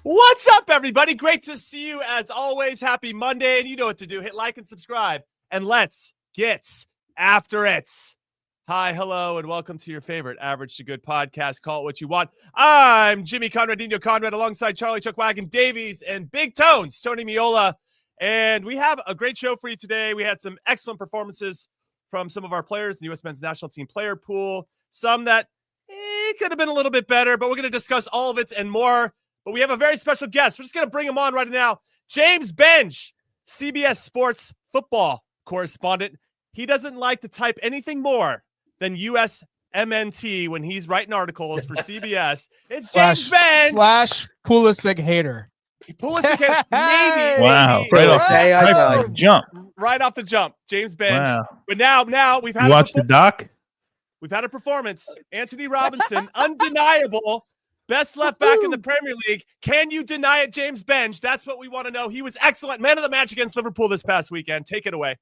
What's up, everybody? Great to see you as always. Happy Monday, and you know what to do. Hit like and subscribe, and let's get after it. Hi, hello, and welcome to your favorite Average to Good podcast. Call it what you want. I'm Jimmy Conradinho Conrad alongside Charlie Chuck Wagon Davies and Big Tones, Tony Miola. And we have a great show for you today. We had some excellent performances from some of our players in the U.S. men's national team player pool. Some that could have been a little bit better, but we're going to discuss all of it and more. But we have a very special guest. We're just going to bring him on right now. James Benge, CBS Sports football correspondent. He doesn't like to type anything more than USMNT when he's writing articles for CBS. It's James Benge. / Pulisic hater. Pulisic hater. Maybe. Wow. Right off the jump. Right off the jump. James Benge. Wow. But now we've had watch the doc. We've had a performance. Antonee Robinson, undeniable. Best left back in the Premier League. Can you deny it, James Benge? That's what we want to know. He was excellent. Man of the match against Liverpool this past weekend. Take it away.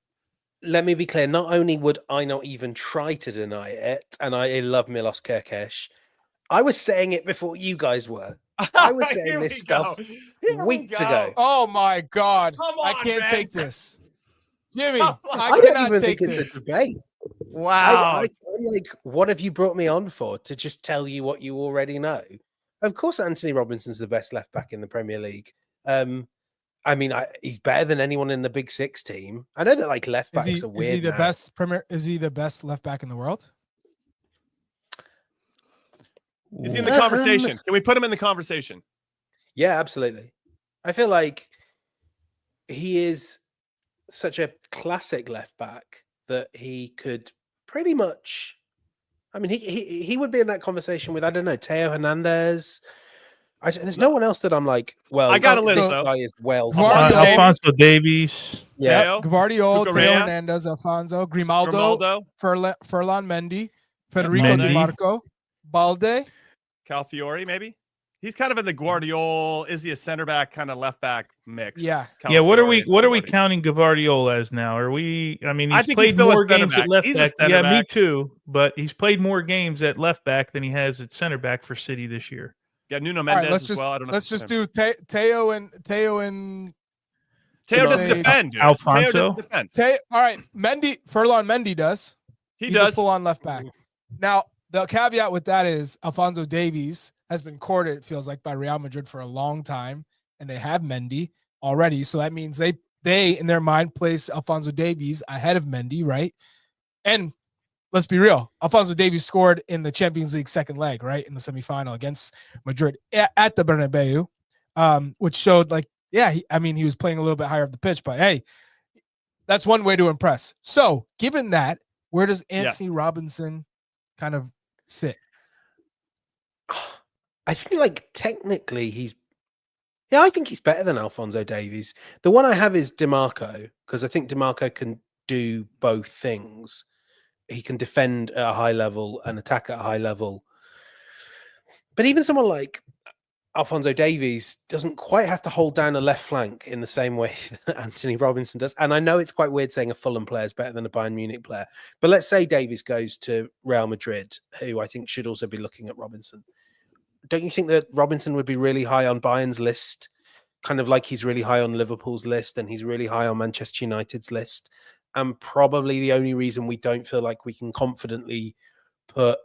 Let me be clear. Not only would I not even try to deny it, and I love Milos Kerkesh, I was saying it before you guys were. I was saying this stuff weeks ago. Oh, my God. On, I can't take this. Jimmy, I I don't cannot even take think this. it's a debate. Wow. I'm like, what have you brought me on for? To just tell you what you already know? Of course, Antonee Robinson's the best left back in the Premier League. I mean, he's better than anyone in the Big Six team. I know that like left backs are weird. Is he the now. best Premier? Is he the best left back in the world? Is he in the conversation? Can we put him in the conversation? Yeah, absolutely. I feel like he is such a classic left back that he could pretty much. I mean, he would be in that conversation with, I don't know, Teo Hernandez. There's no one else that I'm like, well, I got a list, this though. guy is well. Alphonso Davies. Yeah. Gvardiol, Cucurella. Teo Hernandez, Alfonso, Grimaldo, Furlan Mendy, Federico Di Marco, Balde. Calfiori, maybe? He's kind of in the Guardiola. Is he a center back, kind of left back mix? Yeah. Yeah. What are we counting Gvardiol as now? Are we? I mean, he's played more games at left back. Yeah, me too. But he's played more games at left back than he has at center back for City this year. Yeah, Nuno Mendes as well. I don't know. Let's just do Teo and Teo doesn't defend, dude. Alfonso. Teo doesn't defend. All right, Furlan Mendy does. He's does. a full-on left back. Now, the caveat with that is Alphonso Davies has been courted, it feels like, by Real Madrid for a long time, and they have Mendy already. So that means they in their mind, place Alphonso Davies ahead of Mendy, right? And let's be real, Alphonso Davies scored in the Champions League second leg, right, in the semifinal against Madrid at the Bernabeu, which showed, like, yeah, he was playing a little bit higher up the pitch, but hey, that's one way to impress. So, given that, where does Antonee Robinson kind of sit? I think, like, technically I think he's better than Alphonso Davies. The one I have is DiMarco, because I think DiMarco can do both things. He can defend at a high level and attack at a high level. But even someone like Alphonso Davies doesn't quite have to hold down a left flank in the same way that Antonee Robinson does. And I know it's quite weird saying a Fulham player is better than a Bayern Munich player. But let's say Davies goes to Real Madrid, who I think should also be looking at Robinson. Don't you think that Robinson would be really high on Bayern's list? Kind of like he's really high on Liverpool's list and he's really high on Manchester United's list. And probably the only reason we don't feel like we can confidently put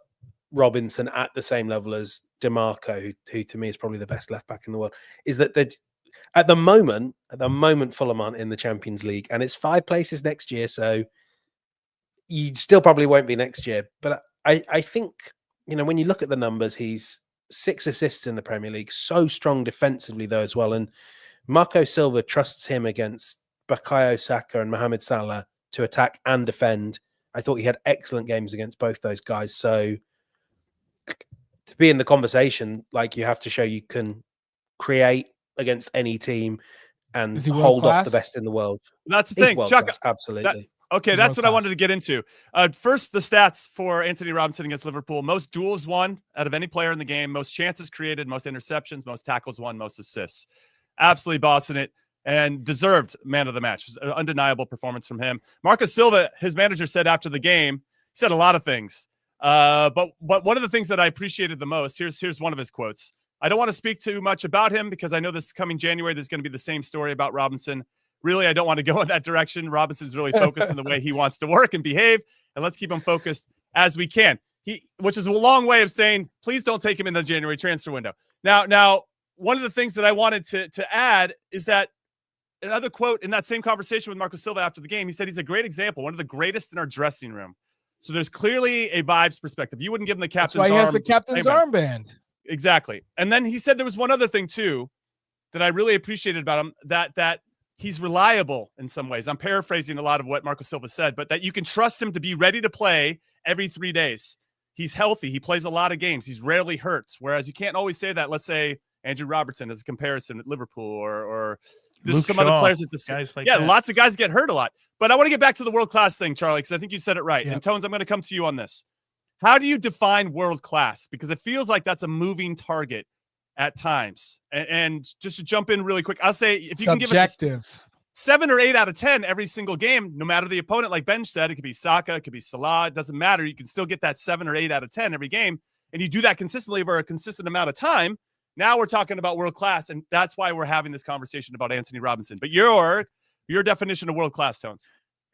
Robinson at the same level as DiMarco, who to me is probably the best left back in the world, is that at the moment Fulham aren't in the Champions League, and it's 5 places next year, so you still probably won't be next year. But I think, when you look at the numbers, he's 6 assists in the Premier League, so strong defensively though as well, and Marco Silva trusts him against Bukayo Saka and Mohamed Salah to attack and defend. I thought he had excellent games against both those guys. So to be in the conversation, like, you have to show you can create against any team and hold off the best in the world. That's the thing, Chuck. Absolutely. That's what I wanted to get into. First, the stats for Antonee Robinson against Liverpool: most duels won out of any player in the game, most chances created, most interceptions, most tackles won, most assists. Absolutely bossing it. And deserved man of the match. An undeniable performance from him. Marco Silva, his manager, said after the game, he said a lot of things. But one of the things that I appreciated the most, here's one of his quotes. I don't want to speak too much about him because I know this coming January, there's going to be the same story about Robinson. Really, I don't want to go in that direction. Robinson's really focused on the way he wants to work and behave, and let's keep him focused as we can. Which is a long way of saying, please don't take him in the January transfer window. Now, one of the things that I wanted to add is that another quote in that same conversation with Marco Silva after the game, he said he's a great example, one of the greatest in our dressing room. So there's clearly a vibes perspective. You wouldn't give him the captain's arm. That's why he has the captain's armband. Exactly. And then he said there was one other thing too that I really appreciated about him, that he's reliable in some ways. I'm paraphrasing a lot of what Marco Silva said, but that you can trust him to be ready to play every 3 days. He's healthy. He plays a lot of games. He's rarely hurt. Whereas you can't always say that, let's say, Andrew Robertson as a comparison at Liverpool or there's some other players at the guys like that. Lots of guys get hurt a lot. But I want to get back to the world-class thing, Charlie, because I think you said it right. Yep. And Tones, I'm going to come to you on this. How do you define world-class? Because it feels like that's a moving target at times. And just to jump in really quick, I'll say if you can give us a 7 or 8 out of 10 every single game, no matter the opponent, like Ben said, it could be Saka, it could be Salah, it doesn't matter. You can still get that 7 or 8 out of 10 every game. And you do that consistently over a consistent amount of time. Now we're talking about world class, and that's why we're having this conversation about Antonee Robinson. But your definition of world class, Tones.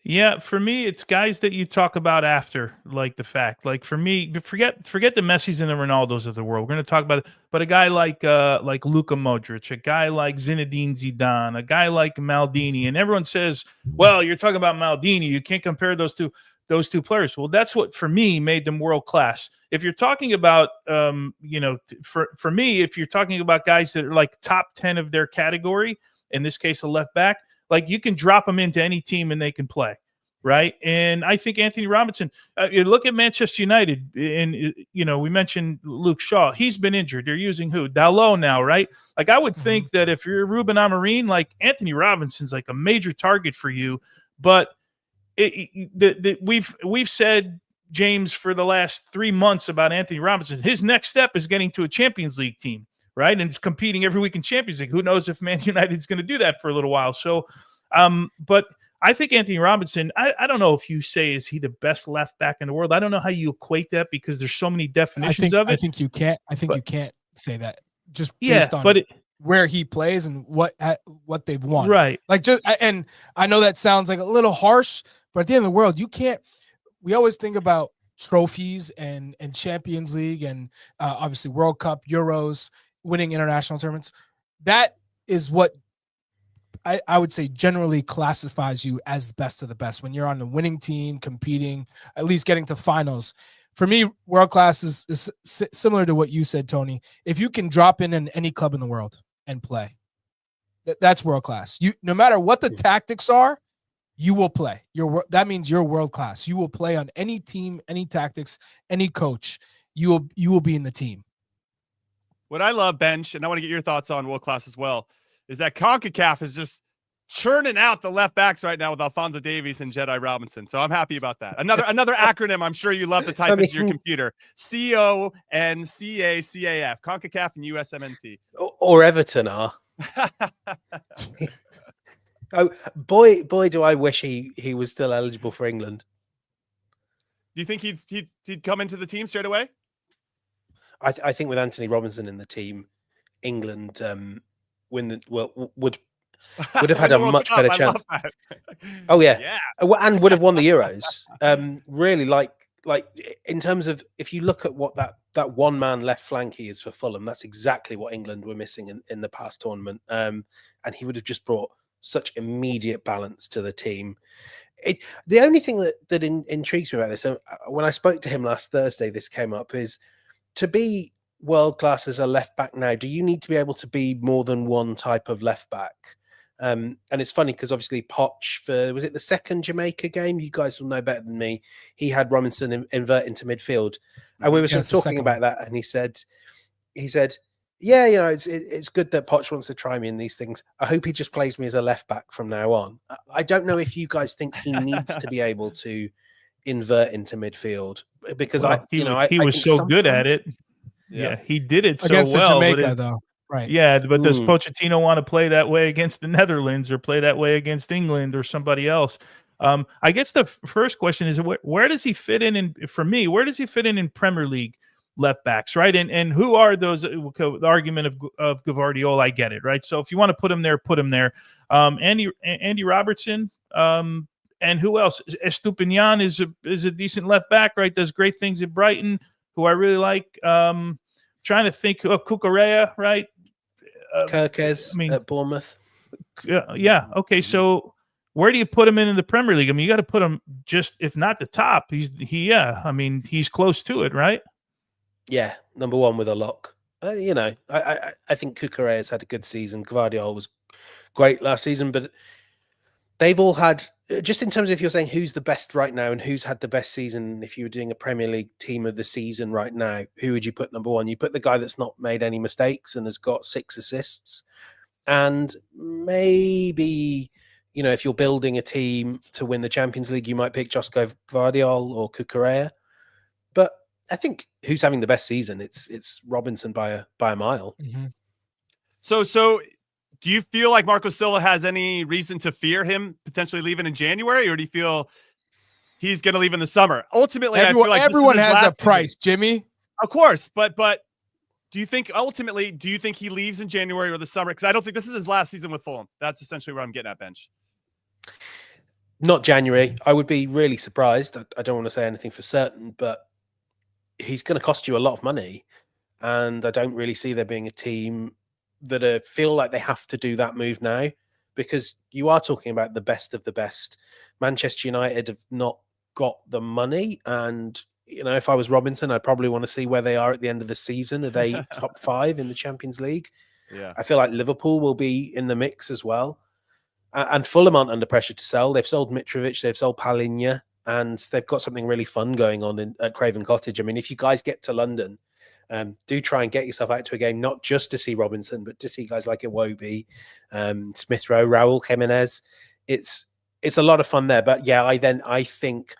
Yeah, for me, it's guys that you talk about after, like the fact. Like for me, forget the Messis and the Ronaldos of the world. We're going to talk about it, but a guy like Luka Modric, a guy like Zinedine Zidane, a guy like Maldini, and everyone says, "Well, you're talking about Maldini. You can't compare those two players." Well, that's what for me made them world class. If you're talking about, for me, if you're talking about guys that are like top 10 of their category, in this case, a left back. Like you can drop them into any team and they can play, right? And I think Antonee Robinson. You look at Manchester United, and we mentioned Luke Shaw. He's been injured. They're using who? Dalot now, right? Like I would think that if you're Ruben Amorim, like Antonee Robinson's like a major target for you. But we've said, James, for the last 3 months about Antonee Robinson. His next step is getting to a Champions League team. Right. And it's competing every week in Champions League. Who knows if Man United's going to do that for a little while. So, but I think Antonee Robinson, I don't know if you say, is he the best left back in the world? I don't know how you equate that because there's so many definitions of it. I think you can't say that just based on where he plays and what they've won. Right. And I know that sounds like a little harsh, but at the end of the world, we always think about trophies and Champions League and obviously World Cup, Euros, winning international tournaments. That is what I would say generally classifies you as best of the best when you're on the winning team, competing, at least getting to finals. For me, world class is similar to what you said, Tony. If you can drop in any club in the world and play, that's world class. No matter what the tactics are, you will play. That means you're world class. You will play on any team, any tactics, any coach. You will be in the team. What I love, Bench, and I want to get your thoughts on world class as well, is that CONCACAF is just churning out the left backs right now with Alphonso Davies and Jedi Robinson. So I'm happy about that. Another acronym I'm sure you love to type into your computer. CONCACAF, CONCACAF and USMNT. Or Everton are. Oh boy, do I wish he was still eligible for England. Do you think he'd come into the team straight away? I think with Antonee Robinson in the team, England would have had a much better chance. Oh yeah, and would have won the Euros. Really, like in terms of if you look at what that one man left flank he is for Fulham, that's exactly what England were missing in the past tournament. And he would have just brought such immediate balance to the team. The only thing that intrigues me about this, when I spoke to him last Thursday, this came up, is to be world class as a left back now, do you need to be able to be more than one type of left back? And it's funny because obviously Poch, was it the second Jamaica game? You guys will know better than me. He had Robinson invert into midfield. And we were sort of talking about that. And he said, yeah, it's good that Poch wants to try me in these things. I hope he just plays me as a left back from now on. I don't know if you guys think he needs to be able to invert into midfield because he was so good at it. Yeah, he did it so against well. Jamaica, though. Right. Yeah, but does Pochettino want to play that way against the Netherlands or play that way against England or somebody else? I guess the first question is where does he fit in for me, where does he fit in Premier League? left backs, right? And who are those? The argument of Gvardiol, I get it, right? So if you want to put him there, put him there. Andy Robertson, and who else? Estupinian is a decent left back, right? Does great things at Brighton, who I really like. Trying to think of Cucurella, right? Kirkes at Bournemouth. Yeah. Okay. So where do you put him in the Premier League? I mean, you got to put him just, if not the top, he's close to it, right? Yeah, number one with a lock. I think Cucurella has had a good season. Gvardiol was great last season, but they've all had, just in terms of if you're saying who's the best right now and who's had the best season, if you were doing a Premier League team of the season right now, who would you put number one? You put the guy that's not made any mistakes and has got 6 assists. And maybe, if you're building a team to win the Champions League, you might pick Josko Gvardiol or Cucurella. But I think who's having the best season? It's Robinson by a mile. Mm-hmm. So do you feel like Marco Silva has any reason to fear him potentially leaving in January, or do you feel he's going to leave in the summer? Ultimately, I feel like everyone has a price, season. Jimmy. Of course, but do you think he leaves in January or the summer? Because I don't think this is his last season with Fulham. That's essentially where I'm getting at, Bench. Not January. I would be really surprised. I don't want to say anything for certain, but he's going to cost you a lot of money. And I don't really see there being a team that feel like they have to do that move now, because you are talking about the best of the best. Manchester United have not got the money. And, if I was Robinson, I'd probably want to see where they are at the end of the season. Are they top 5 in the Champions League? Yeah. I feel like Liverpool will be in the mix as well. And Fulham aren't under pressure to sell. They've sold Mitrovic, they've sold Palhinha, and they've got something really fun going on at Craven Cottage. I mean, if you guys get to London, do try and get yourself out to a game, not just to see Robinson, but to see guys like Iwobi, Smith Rowe, Raul Jimenez. It's a lot of fun there. But yeah, I think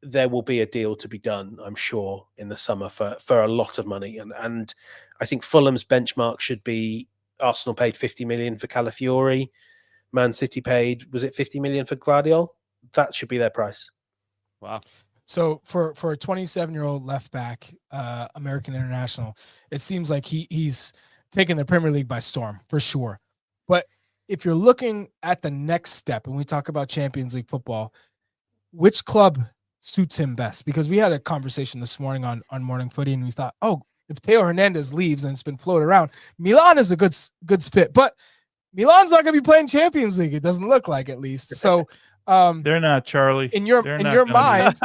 there will be a deal to be done, I'm sure, in the summer for a lot of money. And I think Fulham's benchmark should be Arsenal paid 50 million for Calafiori. Man City paid, was it 50 million for Gvardiol? That should be their price. Wow. So for a 27-year-old left back, American international, it seems like he's taken the Premier League by storm for sure. But if you're looking at the next step, and we talk about Champions League football, which club suits him best? Because we had a conversation this morning on Morning Footy, and we thought, if Theo Hernandez leaves, and it's been floated around, Milan is a good fit, but Milan's not going to be playing Champions League. It doesn't look like, at least. So they're not, Charlie. In your mind,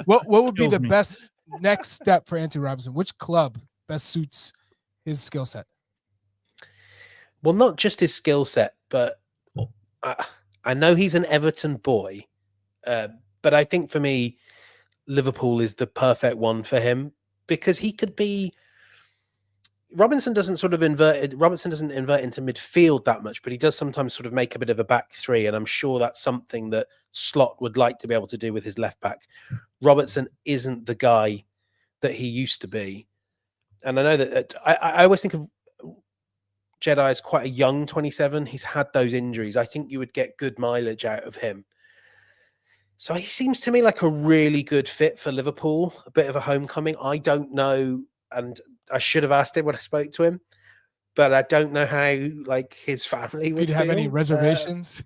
what would be the best next step for Antonee Robinson? Which club best suits his skill set? Well, not just his skill set, but I know he's an Everton boy, but I think for me, Liverpool is the perfect one for him, because he could be. Robinson doesn't invert into midfield that much, but he does sometimes sort of make a bit of a back three. And I'm sure that's something that Slot would like to be able to do with his left back. Robertson isn't the guy that he used to be. And I know that I always think of Jedi as quite a young 27. He's had those injuries. I think you would get good mileage out of him. So he seems to me like a really good fit for Liverpool, a bit of a homecoming. I don't know. And I should have asked him when I spoke to him, but I don't know how his family would have any reservations.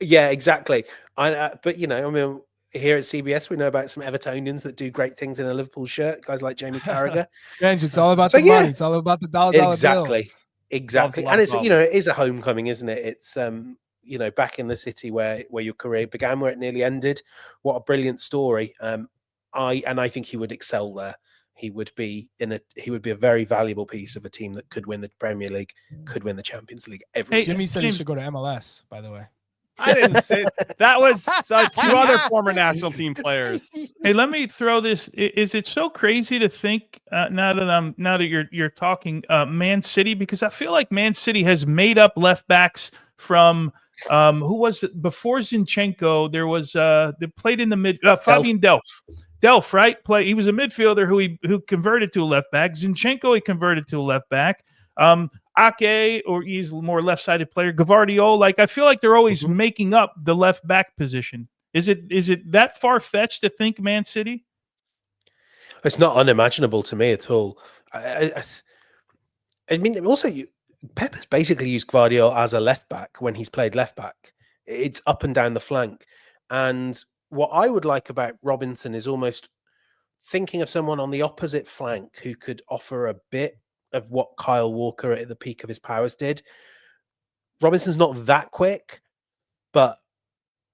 Yeah, exactly. But here at CBS, we know about some Evertonians that do great things in a Liverpool shirt. Guys like Jamie Carragher. It's all about the money. It's all about the dollar bills. Exactly. And it is a homecoming, isn't it? It's back in the city where your career began, where it nearly ended. What a brilliant story. I think he would excel there. He would be a very valuable piece of a team that could win the Premier League, could win the Champions League. Jimmy said he should go to MLS, by the way. I didn't say that. Was 2 other former national team players. Hey, let me throw this. Is it so crazy to think now that you're talking Man City? Because I feel like Man City has made up left backs from who was it before Zinchenko? There was they played in the mid Fabian Delph, right? He was a midfielder who converted to a left back. Zinchenko, he converted to a left back. Ake, or he's a more left-sided player. Gvardiol, I feel like they're always making up the left back position. Is it that far-fetched to think Man City? It's not unimaginable to me at all. I mean, also, Pep has basically used Guardiola as a left back when he's played left back. It's up and down the flank. And what I would like about Robinson is almost thinking of someone on the opposite flank who could offer a bit of what Kyle Walker at the peak of his powers did. Robinson's not that quick, but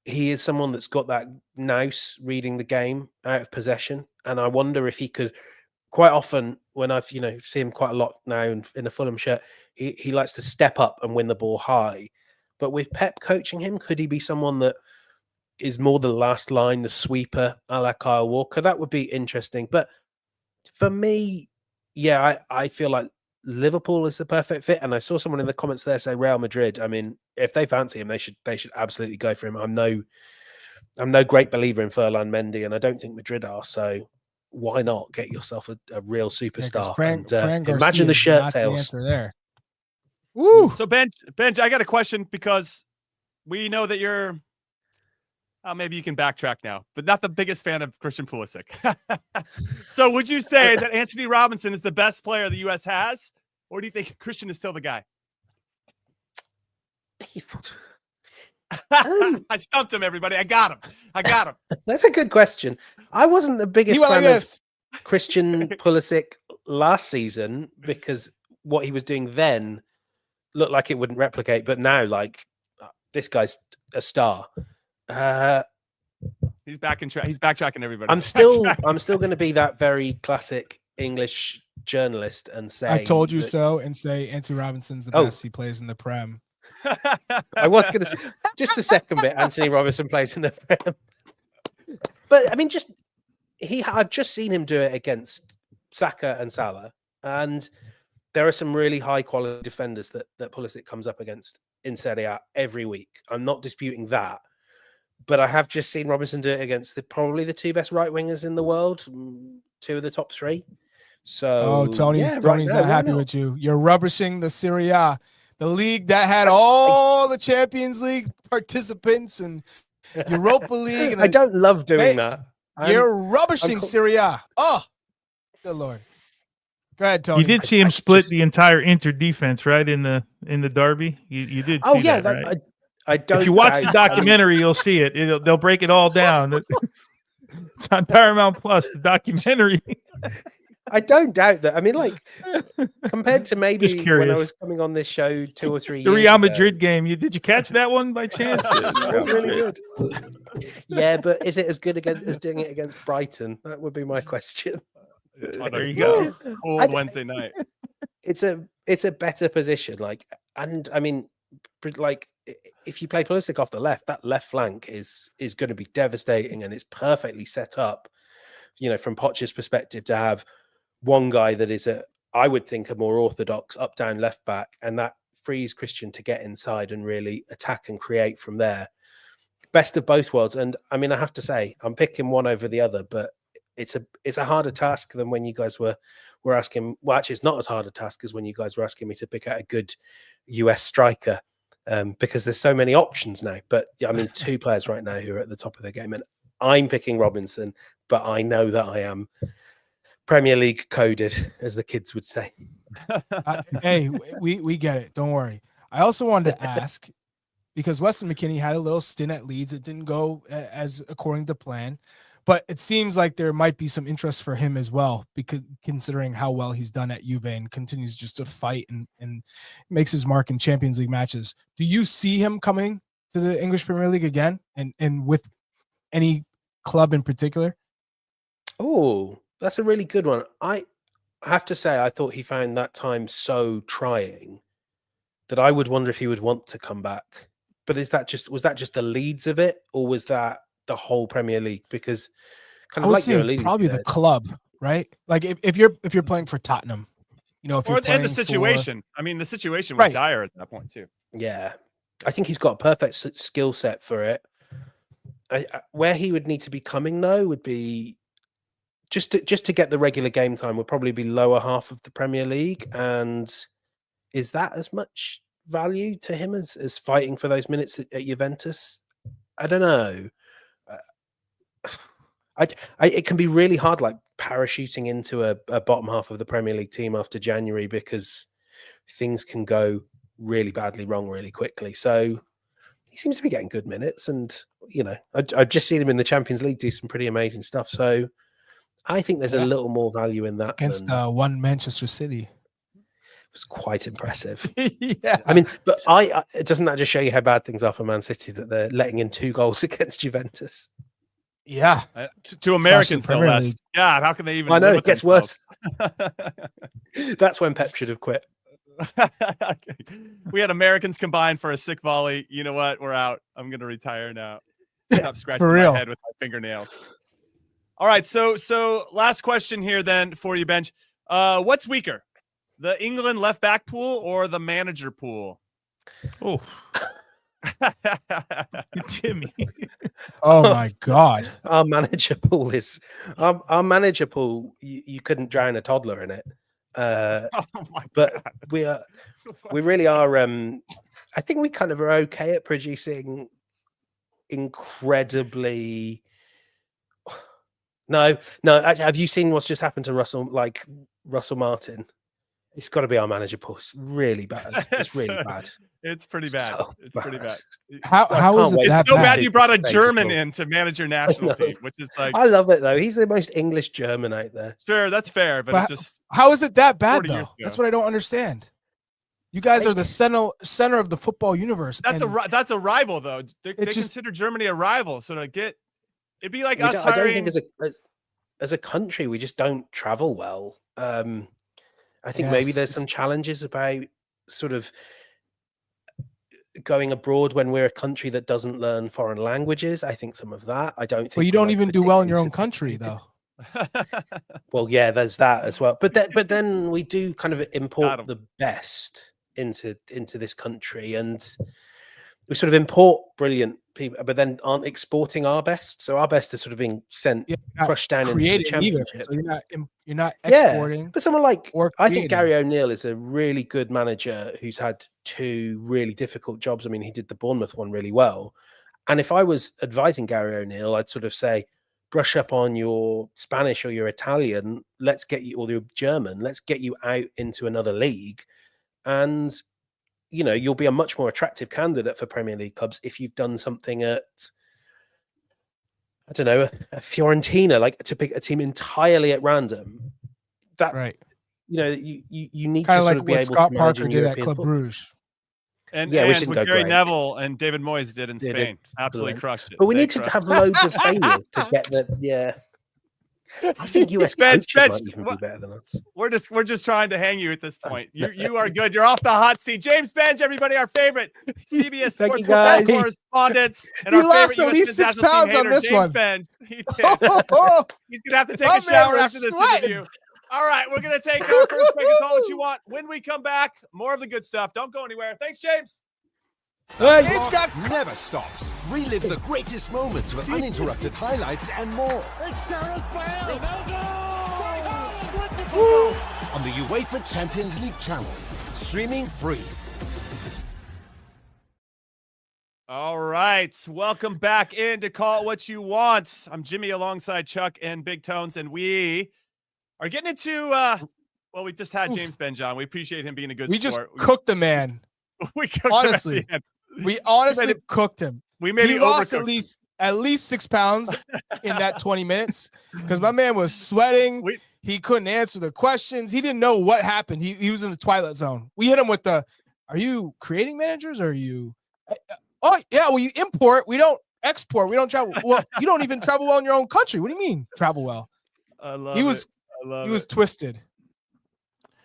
he is someone that's got that nous reading the game out of possession. And I wonder if he could, quite often when I've, see him quite a lot now in a Fulham shirt, he likes to step up and win the ball high. But with Pep coaching him, could he be someone that is more the last line, the sweeper, a la Kyle Walker? That would be interesting. But for me, yeah, I feel like Liverpool is the perfect fit. And I saw someone in the comments there say Real Madrid. I mean, if they fancy him, they should absolutely go for him. I'm no great believer in Furlan Mendy, and I don't think Madrid are. So why not get yourself a real superstar? Fran imagine the shirt not sales. The answer there. Woo! So Benj, I got a question because we know that you're. Maybe you can backtrack now, but not the biggest fan of Christian Pulisic. So would you say that Antonee Robinson is the best player the U.S. has, or do you think Christian is still the guy? I stumped him, everybody. I got him. That's a good question. I wasn't the biggest fan of Christian Pulisic last season because what he was doing then looked like it wouldn't replicate. But now, like, this guy's a star. He's back in track. He's backtracking everybody. I'm still going to be that very classic English journalist and say I told you so, and say Antonee Robinson's the best he plays in the Prem. I was going to say just the second bit. Antonee Robinson plays in the Prem, but I mean, I've just seen him do it against Saka and Salah, and there are some really high quality defenders that Pulisic comes up against in Serie A every week. I'm not disputing that. But I have just seen Robinson do it against probably the two best right wingers in the world, two of the top three. So, Tony's not happy with you. You're rubbishing the Serie A, the league that had all the Champions League participants and Europa League. And I don't love doing that. You're rubbishing Serie A. Oh, good Lord. Go ahead, Tony. You did see him split the entire Inter defense, right, in the derby. You did. See that, right? I don't. If you watch the documentary, you'll see it. They'll break it all down. It's on Paramount Plus. The documentary. I don't doubt that. I mean, like, compared to maybe when I was coming on this show 2 or 3 years ago. The Real ago, Madrid game. Did you catch that one by chance? That was really good. Yeah, but is it as good as doing it against Brighton? That would be my question. There you go. Cold Wednesday night. It's a better position. Like, and I mean, like, if you play Pulisic off the left, that left flank is going to be devastating, and it's perfectly set up, from Poch's perspective, to have one guy that is I would think a more orthodox up down left back, and that frees Christian to get inside and really attack and create from there. Best of both worlds. And I mean, I have to say, I'm picking one over the other, but it's a harder task than when you guys were asking. Well, actually, it's not as hard a task as when you guys were asking me to pick out a good US striker. Because there's so many options now. But I mean, two players right now who are at the top of their game, and I'm picking Robinson, but I know that I am Premier League coded, as the kids would say. Hey, we get it. Don't worry. I also wanted to ask, because Weston McKennie had a little stint at Leeds. It didn't go as according to plan, but it seems like there might be some interest for him as well, because considering how well he's done at Juve and continues just to fight and makes his mark in Champions League matches. Do you see him coming to the English Premier League again, and with any club in particular? Oh, that's a really good one. I have to say, I thought he found that time so trying that I would wonder if he would want to come back. But was that just the Leeds of it, or was that the whole Premier League? Because kind of like probably the club, right? Like if you're playing for Tottenham, if you're playing the situation. I mean, the situation was dire at that point too. Yeah, I think he's got a perfect skill set for it. Where he would need to be coming though would be just to get the regular game time. Would probably be lower half of the Premier League, and is that as much value to him as fighting for those minutes at Juventus? I don't know. It can be really hard, like parachuting into a bottom half of the Premier League team after January, because things can go really badly wrong really quickly. So he seems to be getting good minutes, and I've just seen him in the Champions League do some pretty amazing stuff. So I think there's a little more value in that against one Manchester City. It was quite impressive. Yeah, I mean, but doesn't that just show you how bad things are for Man City, that they're letting in 2 goals against Juventus? Yeah, to Americans, no less. Yeah, how can they even? I know, it gets worse. That's when Pep should have quit. We had Americans combined for a sick volley. You know what? We're out. I'm going to retire now. Stop scratching my head with my fingernails. All right, so last question here then for you, Benj. What's weaker, the England left back pool or the manager pool? Oh. Jimmy. Oh my God. Our manager pool is our manager pool. You couldn't drown a toddler in it. But we really are. I think we kind of are okay at producing incredibly. No. Have you seen what's just happened to Russell Martin? It's got to be our manager pool. It's really bad. It's really bad. It's pretty bad. So it's bad. pretty bad. How is it It's that so bad? bad you brought a German in to manage your national team, which is like, I love it though. He's the most English German out there. Sure, that's fair, but it's just, how is it that bad 40 though? years ago. That's what I don't understand. You guys are the center of the football universe. That's a rival though. They consider Germany a rival. So it'd be like us hiring. I don't think as a country we just don't travel well. I think maybe there's some challenges about sort of going abroad when we're a country that doesn't learn foreign languages. I think some of that. I don't think. Well, you don't even do well in your own country, though. Well, yeah, there's that as well. But then we do kind of import the best into this country, and we sort of import brilliant people, but then aren't exporting our best. So our best is sort of being crushed down into the championship. So you're not exporting. But someone like, I think Gary O'Neill is a really good manager who's had 2 really difficult jobs. I mean, he did the Bournemouth one really well. And if I was advising Gary O'Neill, I'd sort of say, brush up on your Spanish or your Italian. Let's get you, or your German. Let's get you out into another league, and you'll be a much more attractive candidate for Premier League clubs if you've done something at, I don't know, a Fiorentina, like to pick a team entirely at random. That right, you need kind to of sort like of be what able Scott to Parker did European at Club Bruges. And what Gary great. Neville and David Moyes did in Spain. Absolutely crushed it. But we need to have loads of failures to get that. Yeah. I think US coaches might even be better than us. We're just trying to hang you at this point. You are good. You're off the hot seat. James Benj, everybody, our favorite CBS Sports football correspondent, and our lost favorite at least 6 pounds on this James one. Benj. He did. He's gonna have to take a shower after this interview. All right, we're gonna take our first break and call what you want. When we come back, more of the good stuff. Don't go anywhere. Thanks, James. Never stops. Relive the greatest moments with uninterrupted highlights and more. It's Gareth Bale! On the UEFA Champions League channel. Streaming free. All right, welcome back in to Call It What You Want. I'm Jimmy alongside Chuck and Big Tones, and we are getting into, well, we just had James Benj on. We appreciate him being a good sport. We just cooked the man. We cooked honestly. him at the end. We honestly cooked him. We maybe lost at least 6 pounds in that 20 minutes because my man was sweating. He couldn't answer the questions. He didn't know what happened. He was in the twilight zone. We hit him with the, are you creating managers? Or are you? Oh yeah, well, you import. We don't export. We don't travel. Well, you don't even travel well in your own country. What do you mean travel well? I love he was twisted.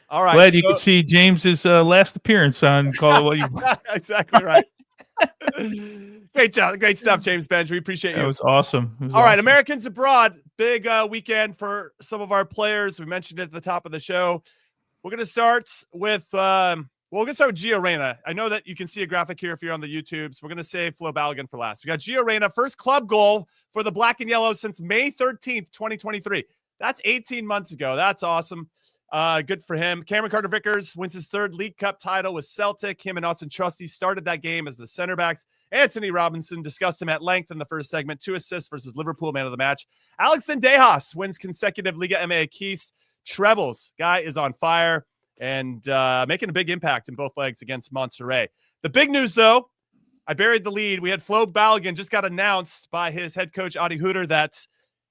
All right. Glad you could see James's last appearance on Call It What You Want. Exactly right. Great job. Great stuff, James Benj. We appreciate you. That was awesome. All right, Americans abroad. Big weekend for some of our players. We mentioned it at the top of the show. We're going to start with Gio Reyna. I know that you can see a graphic here if you're on the YouTubes. We're going to save Flo Balogun for last. We got Gio Reyna, first club goal for the Black and Yellow since May 13th, 2023. That's 18 months ago. That's awesome. Good for him. Cameron Carter-Vickers wins his 3rd League Cup title with Celtic. Him and Austin Trusty started that game as the center backs. Antonee Robinson discussed him at length in the first segment. 2 assists versus Liverpool, man of the match. Alex Dejas wins consecutive Liga MX trebles. Guy is on fire and making a big impact in both legs against Monterrey. The big news, though, I buried the lead. We had Flo Balogun just got announced by his head coach, Adi Hutter, that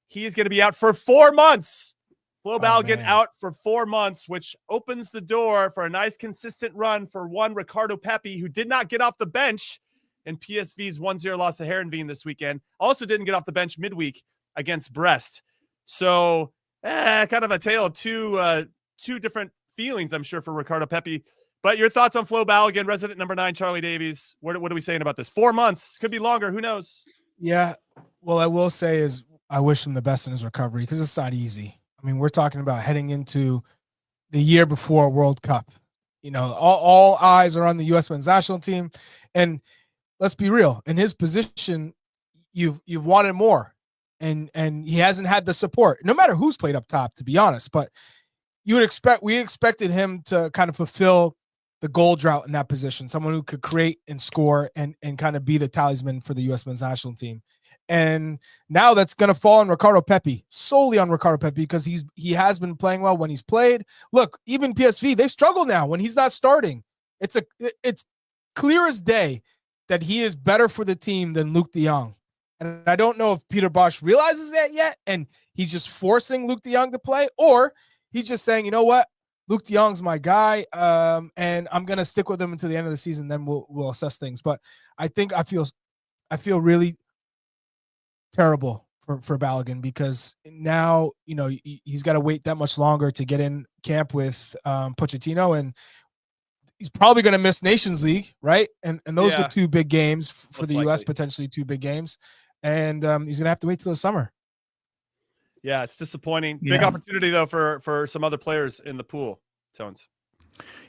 he is going to be out for 4 months. Flo Balogun out for 4 months, which opens the door for a nice consistent run for one Ricardo Pepi, who did not get off the bench in PSV's 1-0 loss to Heerenveen this weekend. Also didn't get off the bench midweek against Brest. So kind of a tale of two different feelings, I'm sure, for Ricardo Pepi. But your thoughts on Flo Balogun, resident number 9, Charlie Davies. What are we saying about this? 4 months. Could be longer. Who knows? Yeah. Well, I will say is I wish him the best in his recovery because it's not easy. I mean, we're talking about heading into the year before World Cup. You know, all eyes are on the U.S. men's national team. And let's be real. In his position, you've wanted more. And he hasn't had the support, no matter who's played up top, to be honest. But we expected him to kind of fulfill the goal drought in that position, someone who could create and score and kind of be the talisman for the U.S. men's national team. And now that's going to fall on Ricardo Pepi, solely on Ricardo Pepi, because he has been playing well when he's played. Look, even PSV, they struggle now when he's not starting. It's clear as day that he is better for the team than Luke de Jong. And I don't know if Peter Bosz realizes that yet, and he's just forcing Luke de Jong to play, or he's just saying, you know what, Luke de Jong's my guy, and I'm going to stick with him until the end of the season, then we'll assess things. But I feel really terrible for Balogun, because now, you know, he's got to wait that much longer to get in camp with Pochettino, and he's probably going to miss Nations League, right? And those are 2 big games for the U.S., potentially 2 big games. And he's going to have to wait till the summer. Yeah, it's disappointing. Big opportunity, though, for some other players in the pool, Tones.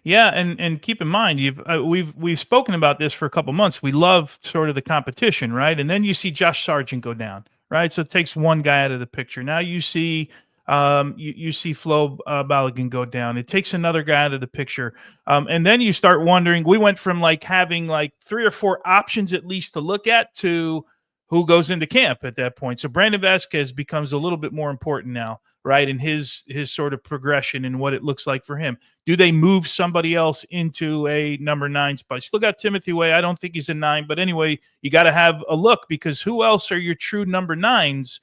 Yeah, and keep in mind, we've spoken about this for a couple months. We love sort of the competition, right? And then you see Josh Sargent go down, right? So it takes one guy out of the picture. Now you see you see Flo Balogun go down. It takes another guy out of the picture. And then you start wondering, we went from like having like 3 or 4 options at least to look at to who goes into camp at that point. So Brandon Vasquez becomes a little bit more important now, right? And his sort of progression and what it looks like for him. Do they move somebody else into a number 9 spot? Still got Timothy Way. I don't think he's a 9, but anyway, you got to have a look, because who else are your true number 9s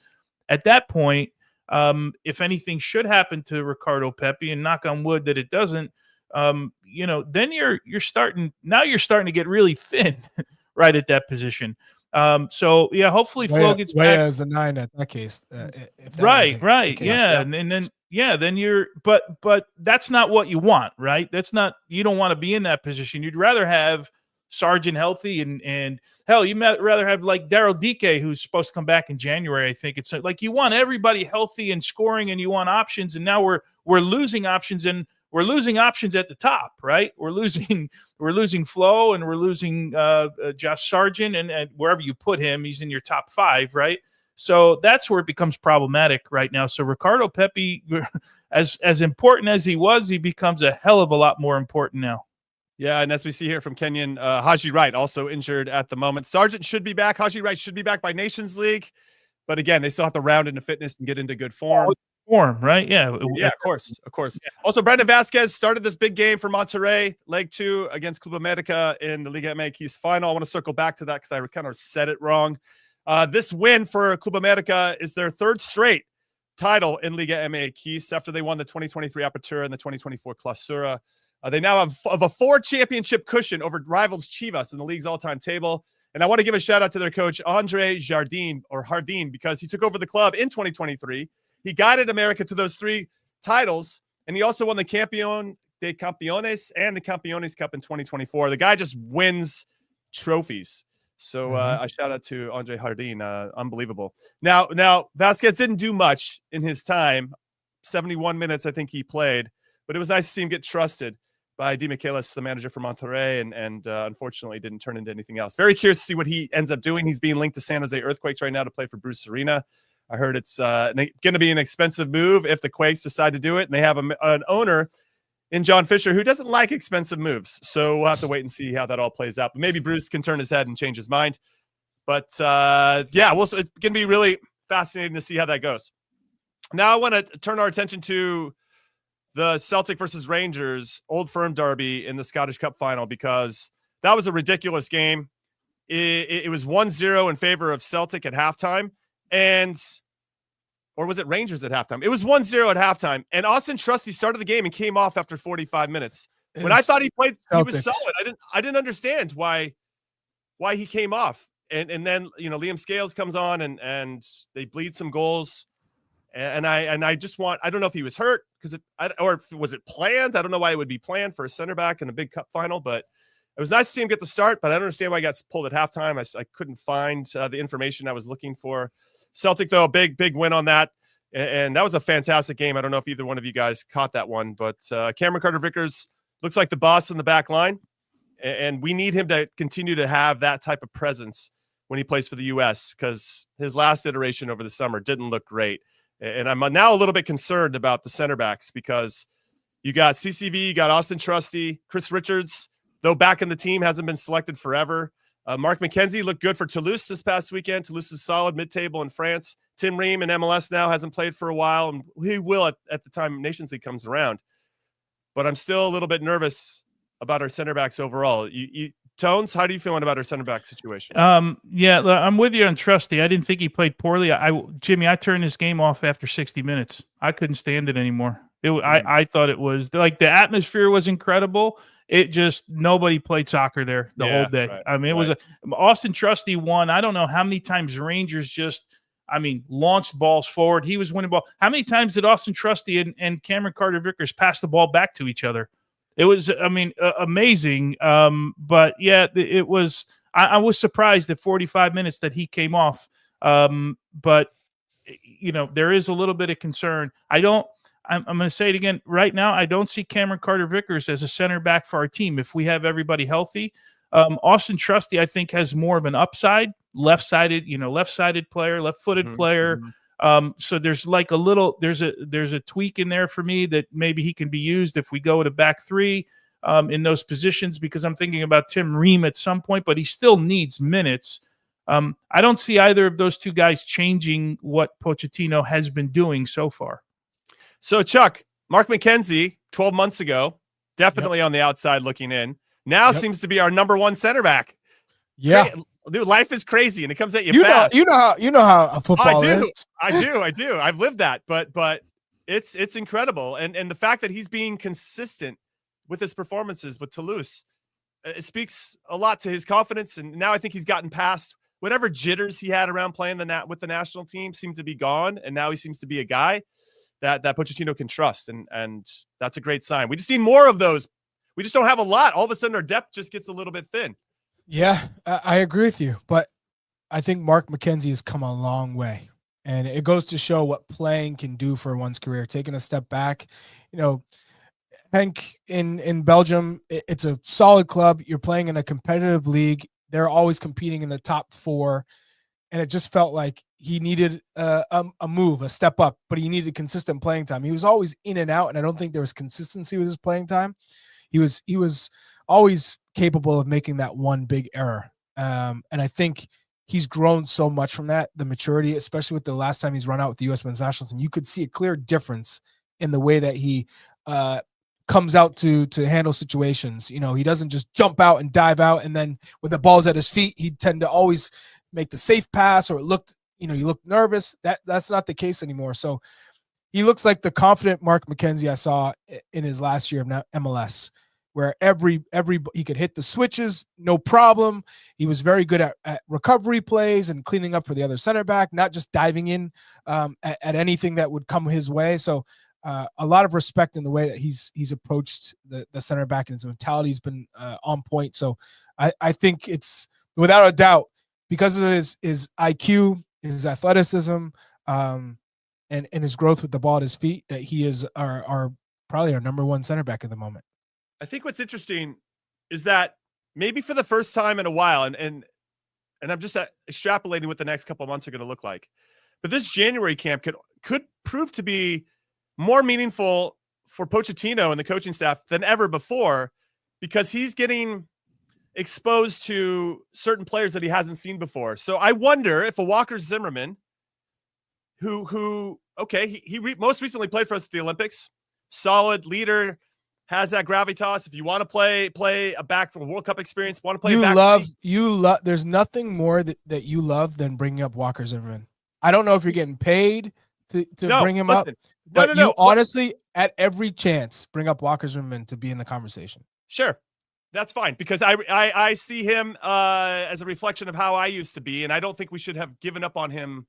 at that point? If anything should happen to Ricardo Pepi, and knock on wood that it doesn't, you know, then you're starting to get really thin right at that position. So yeah, hopefully Flo gets back as a 9 at that case. Right. Yeah. And then you're, but that's not what you want, right? You don't want to be in that position. You'd rather have Sargent healthy and hell, you might rather have like Daryl Dike, who's supposed to come back in January. I think it's like you want everybody healthy and scoring, and you want options. And now we're losing options, and we're losing options at the top, right? We're losing Flo, and we're losing Josh Sargent, and wherever you put him, he's in your top 5, right? So that's where it becomes problematic right now. So Ricardo Pepi, as important as he was, he becomes a hell of a lot more important now. Yeah, and as we see here from Kenyan, Haji Wright also injured at the moment. Sargent should be back. Haji Wright should be back by Nations League. But again, they still have to round into fitness and get into good form. Right? Yeah. Yeah, of course. Yeah. Also, Brandon Vasquez started this big game for Monterrey, leg 2 against Club America in the Liga MX final. I want to circle back to that because I kind of said it wrong. This win for Club America is their 3rd straight title in Liga MX after they won the 2023 Apertura and the 2024 Clausura. They now have a 4 championship cushion over rivals Chivas in the league's all-time table. And I want to give a shout out to their coach, Andre Jardine, because he took over the club in 2023. He guided America to those 3 titles, and he also won the Campeón de Campeones and the Campeones Cup in 2024. The guy just wins trophies. So I shout out to Andre Jardine. Unbelievable. Now Vasquez didn't do much in his time. 71 minutes, I think he played. But it was nice to see him get trusted by Di Michaelis, the manager for Monterrey, and unfortunately didn't turn into anything else. Very curious to see what he ends up doing. He's being linked to San Jose Earthquakes right now to play for Bruce Arena. I heard it's going to be an expensive move if the Quakes decide to do it, and they have an owner in John Fisher who doesn't like expensive moves. So we'll have to wait and see how that all plays out. But maybe Bruce can turn his head and change his mind. But it's going to be really fascinating to see how that goes. Now I want to turn our attention to the Celtic versus Rangers Old Firm derby in the Scottish Cup final, because that was a ridiculous game. It was 1-0 in favor of Celtic at halftime, or was it Rangers at halftime? It was 1-0 at halftime, and Austin Trusty started the game and came off after 45 minutes. When I thought he played, Celtic. He was solid. I didn't understand why he came off, and then Liam Scales comes on and they bleed some goals. And I just I don't know if he was hurt or was it planned? I don't know why it would be planned for a center back in a big cup final, but it was nice to see him get the start, but I don't understand why he got pulled at halftime. I couldn't find the information I was looking for. Celtic, though, big win on that. And that was a fantastic game. I don't know if either one of you guys caught that one, but Cameron Carter-Vickers looks like the boss in the back line. And we need him to continue to have that type of presence when he plays for the U.S., because his last iteration over the summer didn't look great. And I'm now a little bit concerned about the center backs, because you got CCV, you got Austin Trusty, Chris Richards, though back in the team, hasn't been selected forever. Mark McKenzie looked good for Toulouse this past weekend. Toulouse is solid mid-table in France. Tim Ream in MLS now hasn't played for a while, and he will at the time Nations League comes around. But I'm still a little bit nervous about our center backs overall. Tones, how do you feeling about our center back situation? Yeah, I'm with you on Trusty. I didn't think he played poorly. Jimmy, I turned this game off after 60 minutes. I couldn't stand it anymore. I thought it was like the atmosphere was incredible. It just, nobody played soccer there the whole day. Right, I mean, it was Austin Trusty won. I don't know how many times Rangers launched balls forward. He was winning ball. How many times did Austin Trusty and Cameron Carter-Vickers pass the ball back to each other? It was, amazing. But yeah, it was, I was surprised at 45 minutes that he came off. But there is a little bit of concern. I'm going to say it again right now. I don't see Cameron Carter-Vickers as a center back for our team if we have everybody healthy. Austin Trusty, I think, has more of an upside, left-sided player, left-footed player. So there's like there's a tweak in there for me that maybe he can be used if we go to back three in those positions, because I'm thinking about Tim Ream at some point, but he still needs minutes. I don't see either of those two guys changing what Pochettino has been doing so far. So, Chuck, Mark McKenzie, 12 months ago, definitely on the outside looking in, now seems to be our number one center back. Yeah. Dude, life is crazy, and it comes at you fast. You know how a football is. I do. I've lived that, but it's incredible, and the fact that he's being consistent with his performances with Toulouse, it speaks a lot to his confidence. And now I think he's gotten past whatever jitters he had around playing with the national team seem to be gone, and now he seems to be a guy that Pochettino can trust, and that's a great sign. We just need more of those. We just don't have a lot. All of a sudden, our depth just gets a little bit thin. Yeah, I agree with you, but I think Mark McKenzie has come a long way, and it goes to show what playing can do for one's career. Taking a step back, Henk in Belgium, it's a solid club. You're playing in a competitive league. They're always competing in the top four, and it just felt like he needed a move, a step up, but he needed consistent playing time. He was always in and out, and I don't think there was consistency with his playing time. He was always capable of making that one big error. And I think he's grown so much from that, the maturity, especially with the last time he's run out with the U.S. men's national team. You could see a clear difference in the way that he comes out to handle situations. He doesn't just jump out and dive out, and then when the ball's at his feet, he'd tend to always make the safe pass, or you look nervous. That's not the case anymore. So he looks like the confident Mark McKenzie I saw in his last year of MLS, where he could hit the switches, no problem. He was very good at recovery plays and cleaning up for the other center back, not just diving in at anything that would come his way. So a lot of respect in the way that he's approached the center back, and his mentality has been on point. So I think it's without a doubt because of his IQ, his athleticism, and his growth with the ball at his feet, that he is probably our number one center back at the moment. I think what's interesting is that maybe for the first time in a while, and I'm just extrapolating what the next couple of months are going to look like, but this January camp could prove to be more meaningful for Pochettino and the coaching staff than ever before, because he's getting exposed to certain players that he hasn't seen before. So I wonder if a Walker Zimmerman, who he most recently played for us at the Olympics, solid leader, has that gravitas. If you want to play a back from a World Cup experience, want to play there's nothing more that you love than bringing up Walker Zimmerman. I don't know if you're getting paid to bring him up, but you honestly, at every chance, bring up Walker Zimmerman to be in the conversation. Sure. That's fine, because I see him as a reflection of how I used to be, and I don't think we should have given up on him,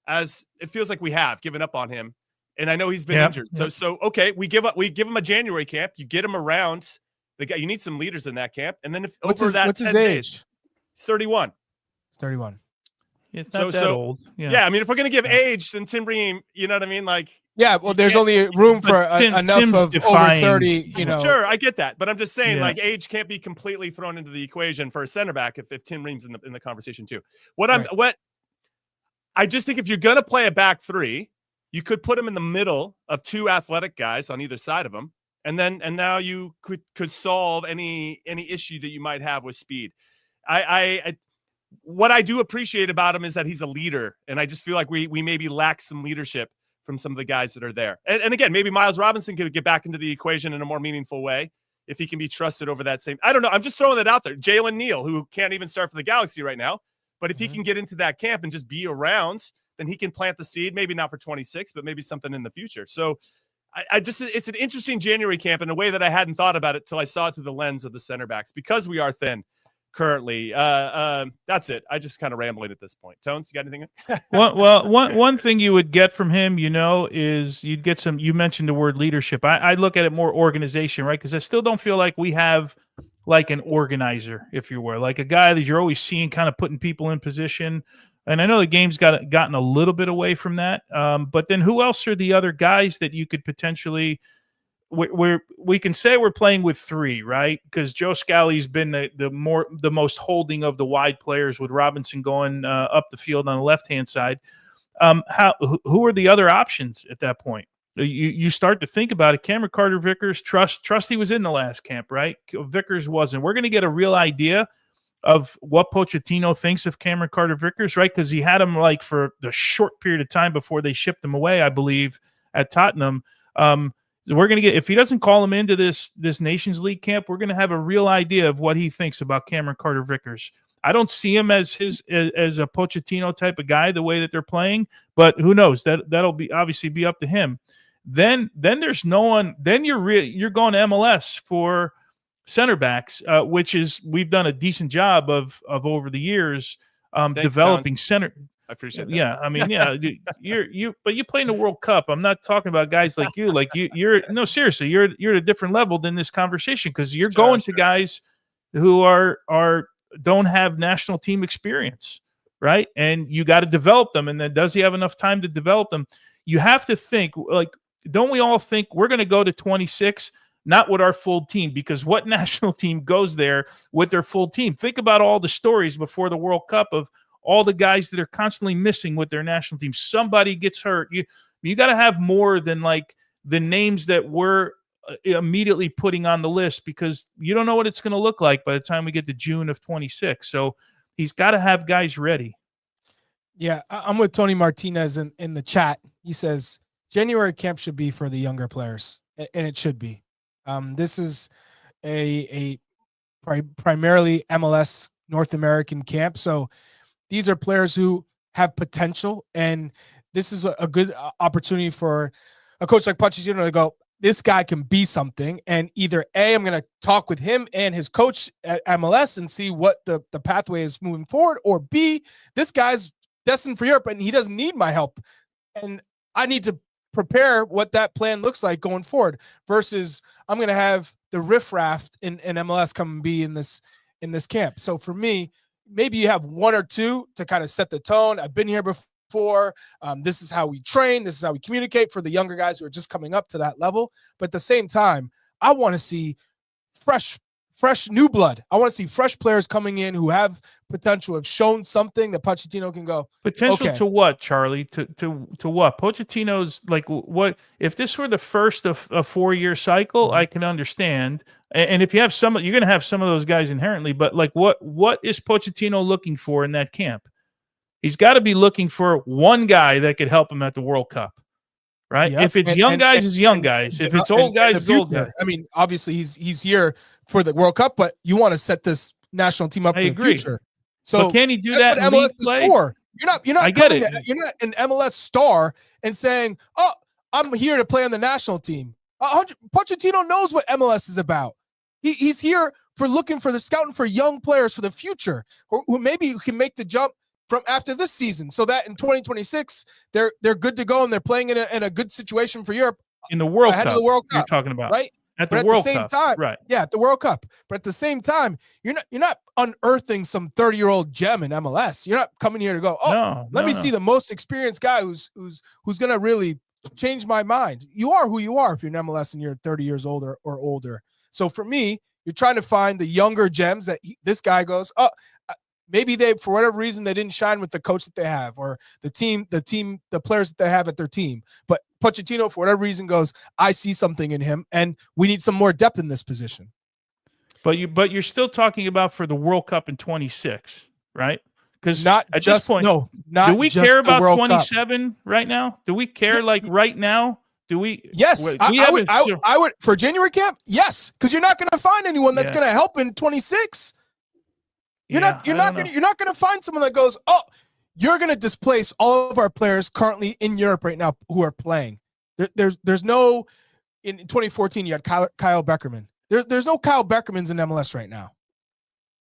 as it feels like we have given up on him. And I know he's been injured. So okay, we give him a January camp. You get him around the guy. You need some leaders in that camp. And then what's his age? Days, he's 31. He's 31. It's not that old. Yeah, I mean, if we're gonna give age, then Tim Ream, you know what I mean? Like, yeah, well, there's only room for enough Tim's of over 30. You know, sure, I get that, but I'm just saying, like, age can't be completely thrown into the equation for a center back if Tim Ream's in the conversation too. I just think if you're gonna play a back three, you could put him in the middle of two athletic guys on either side of him, and now you could solve any issue that you might have with speed. What I do appreciate about him is that he's a leader, and I just feel like we maybe lack some leadership from some of the guys that are there. And again, maybe Miles Robinson could get back into the equation in a more meaningful way if he can be trusted over that same. I don't know. I'm just throwing that out there. Jalen Neal, who can't even start for the Galaxy right now, but if he can get into that camp and just be around, then he can plant the seed. Maybe not for 26, but maybe something in the future. So it's an interesting January camp in a way that I hadn't thought about it till I saw it through the lens of the center backs, because we are thin currently. That's it. I just kind of rambling at this point. Tones, you got anything? One thing you would get from him, is you'd get some. You mentioned the word leadership. I look at it more organization, right? Because I still don't feel like we have like an organizer, if you were, like a guy that you're always seeing kind of putting people in position. And I know the game's gotten a little bit away from that. But then who else are the other guys that you could potentially? We can say we're playing with three, right? Because Joe Scally's been the most holding of the wide players, with Robinson going up the field on the left-hand side. Who are the other options at that point? You start to think about it. Cameron Carter-Vickers, Trusty was in the last camp, right? Vickers wasn't. We're going to get a real idea of what Pochettino thinks of Cameron Carter-Vickers, right? Because he had him like for the short period of time before they shipped him away, I believe, at Tottenham. We're going to get, if he doesn't call him into this Nations League camp, we're going to have a real idea of what he thinks about Cameron Carter-Vickers. I don't see him as a Pochettino type of guy, the way that they're playing, but who knows? That'll be obviously be up to him. Then there's no one. Then you're going to MLS for center backs, which is, we've done a decent job of over the years developing center. I appreciate that. Yeah, I mean, yeah, but you play in the World Cup. I'm not talking about guys like you. Like you're no, seriously, you're at a different level than this conversation, because you're going to guys who don't have national team experience, right? And you got to develop them. And then, does he have enough time to develop them? You have to think, like, don't we all think we're going to go to 26? Not with our full team, because what national team goes there with their full team? Think about all the stories before the World Cup of all the guys that are constantly missing with their national team. Somebody gets hurt. You got to have more than like the names that we're immediately putting on the list, because you don't know what it's going to look like by the time we get to June of 26. So he's got to have guys ready. Yeah, I'm with Tony Martinez in the chat. He says January camp should be for the younger players, and it should be. This is a primarily MLS North American camp. So these are players who have potential, and this is a good opportunity for a coach like Pochettino to go, this guy can be something. And either A, I'm going to talk with him and his coach at MLS and see what the pathway is moving forward, or B, this guy's destined for Europe and he doesn't need my help, and I need to prepare what that plan looks like going forward, versus I'm going to have the riffraff in MLS come and be in this camp. So for me, maybe you have one or two to kind of set the tone. I've been here before. This is how we train. This is how we communicate for the younger guys who are just coming up to that level. But at the same time, I want to see fresh fresh new blood. I want to see fresh players coming in who have potential, have shown something that Pochettino can go. Potential okay. to what, Charlie? To what? Pochettino's like what? If this were the first of a 4-year cycle, I can understand. And if you have some, you're going to have some of those guys inherently. But like, what is Pochettino looking for in that camp? He's got to be looking for one guy that could help him at the World Cup. Right. Yep. If it's young guys, it's young guys. If it's old guys, it's old guys. I mean, obviously he's here for the World Cup, but you want to set this national team up for the future. So but can he do that? What MLS is for. You're not you're not an MLS star and saying, "Oh, I'm here to play on the national team." Pochettino knows what MLS is about. He's here for looking for the scouting for young players for the future, who maybe can make the jump from after this season, so that in 2026 they're good to go and they're playing in a good situation for Europe in the World Cup. Of the World Cup, you're talking about, right? At the World Cup, time, right? Yeah, at the World Cup. But at the same time, you're not unearthing some 30-year-old gem in MLS. You're not coming here to go, let me see the most experienced guy who's gonna really change my mind. You are who you are if you're in MLS and you're 30 years older or older. So for me, you're trying to find the younger gems that this guy goes, maybe they, for whatever reason, they didn't shine with the coach that they have or the players that they have at their team. But Pochettino, for whatever reason, goes, I see something in him, and we need some more depth in this position. But you're still talking about for the World Cup in 26, right? Because not at just this point, not do we just care about World 27 Cup right now? Do we care right now? Do we? Yes, I would for January camp. Yes, because you're not going to find anyone that's going to help in 26. You're not going to find someone that goes, you're going to displace all of our players currently in Europe right now who are playing. There's no, in 2014 you had Kyle Beckerman. There's no Kyle Beckermans in MLS right now.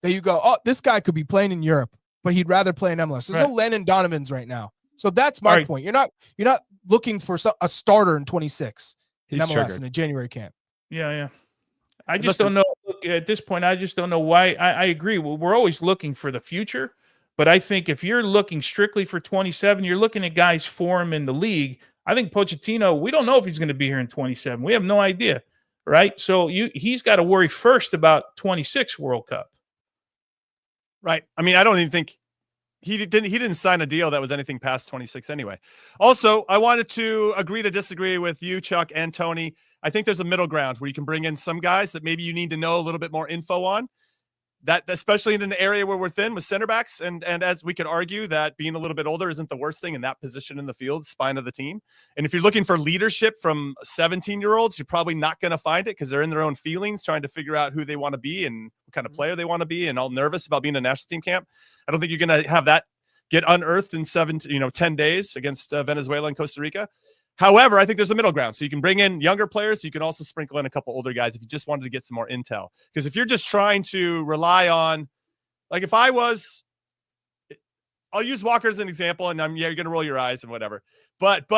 That you go, this guy could be playing in Europe, but he'd rather play in MLS. There's no Landon Donovans right now. So that's my point. You're not looking for a starter in 26 in MLS triggered in a January camp. Yeah. I just don't know. Look, at this point, I just don't know why. I agree. We're always looking for the future, but I think if you're looking strictly for 27, you're looking at guys form in the league. I think Pochettino, we don't know if he's going to be here in 27. We have no idea, right? So he's got to worry first about 26 World Cup. Right. I mean, I don't even think he didn't sign a deal that was anything past 26 anyway. Also, I wanted to agree to disagree with you, Chuck and Tony. I think there's a middle ground where you can bring in some guys that maybe you need to know a little bit more info on. That, especially in an area where we're thin with center backs, and as we could argue that being a little bit older isn't the worst thing in that position in the field, spine of the team. And if you're looking for leadership from 17-year-olds, you're probably not going to find it because they're in their own feelings, trying to figure out who they want to be and what kind of player they want to be, and all nervous about being a national team camp. I don't think you're going to have that get unearthed in 10 days against Venezuela and Costa Rica. However, I think there's a middle ground. So you can bring in younger players. You can also sprinkle in a couple older guys if you just wanted to get some more intel. Because if you're just trying to rely on, like if I was, I'll use Walker as an example, and you're going to roll your eyes and whatever. But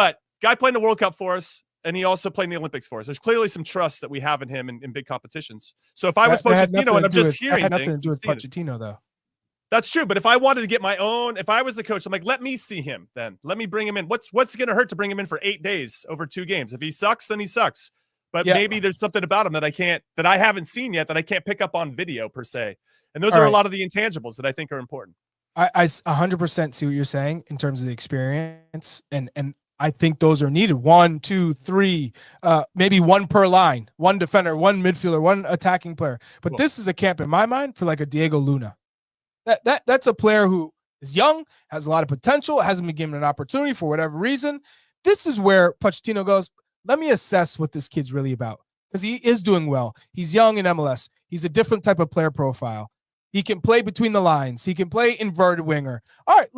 guy playing the World Cup for us, and he also played in the Olympics for us. There's clearly some trust that we have in him in big competitions. So if I was Pochettino and I'm just hearing things. That had nothing to do with Pochettino, though. That's true. But if I wanted to get my own, if I was the coach, I'm like, let me see him then. Let me bring him in. What's going to hurt to bring him in for 8 days over 2 games? If he sucks, then he sucks. But maybe there's something about him that I haven't seen yet that I can't pick up on video per se. And those are a lot of the intangibles that I think are important. I 100% see what you're saying in terms of the experience. And I think those are needed. 1, 2, 3, maybe one per line, one defender, one midfielder, one attacking player. But cool. This is a camp in my mind for like a Diego Luna. That's a player who is young, has a lot of potential, hasn't been given an opportunity for whatever reason. This is where Pochettino goes, let me assess what this kid's really about, because he is doing well. He's young in MLS. He's a different type of player profile. He can play between the lines. He can play inverted winger. All right,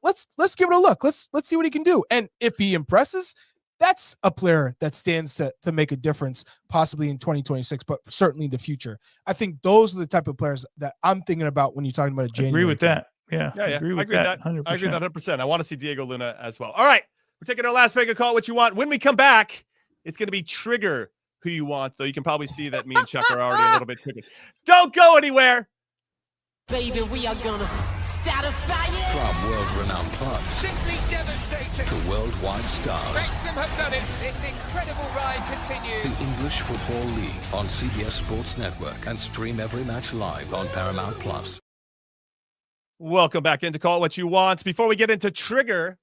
let's give it a look. Let's see what he can do. And if he impresses, that's a player that stands to make a difference, possibly in 2026, but certainly in the future. I think those are the type of players that I'm thinking about when you're talking about a January. I agree with that. Yeah. I agree with that. 100%. I agree with that 100%. I want to see Diego Luna as well. All right, we're taking our last mega call. What you want? When we come back, it's going to be trigger who you want, though you can probably see that me and Chuck are already a little bit triggered. Don't go anywhere. Baby, we are gonna start a fire. From world-renowned clubs Simply devastating. to worldwide stars, Wrexham have done it. This incredible ride continues. the English Football League on CBS Sports Network, and stream every match live on Paramount Plus. Welcome back into Call It What You Want. Before we get into Trigger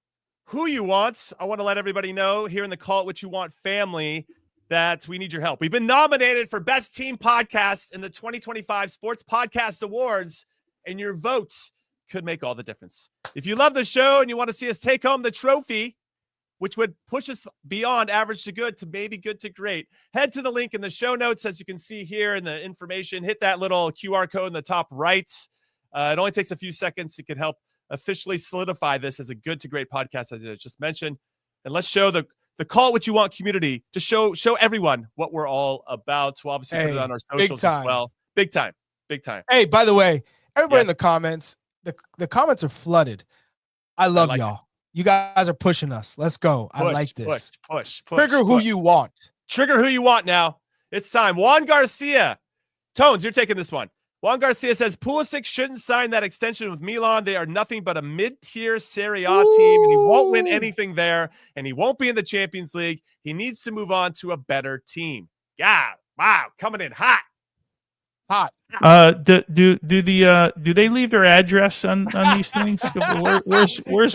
Who You Want, I want to let everybody know here in the Call It What You Want family that we need your help. We've been nominated for Best Team Podcast in the 2025 Sports Podcast Awards, and your vote could make all the difference. If you love the show and you want to see us take home the trophy, which would push us beyond average to good to maybe good to great, head to the link in the show notes, as you can see here in the information. Hit that little QR code in the top right. It only takes a few seconds. It can help officially solidify this as a good to great podcast, as I just mentioned. And let's show the Call It What You Want community to show everyone what we're all about. We'll obviously put it on our socials as well. Big time. Hey, by the way, everybody in the comments, the comments are flooded. I love y'all. You guys are pushing us. Let's go. I like this. Push. Trigger who you want. Trigger who you want now. It's time. Juan Garcia. Tones, you're taking this one. Juan Garcia says Pulisic shouldn't sign that extension with Milan. They are nothing but a mid-tier Serie A team, and he won't win anything there, and he won't be in the Champions League. He needs to move on to a better team. Yeah, wow, coming in hot. Do they leave their address on these things? Where's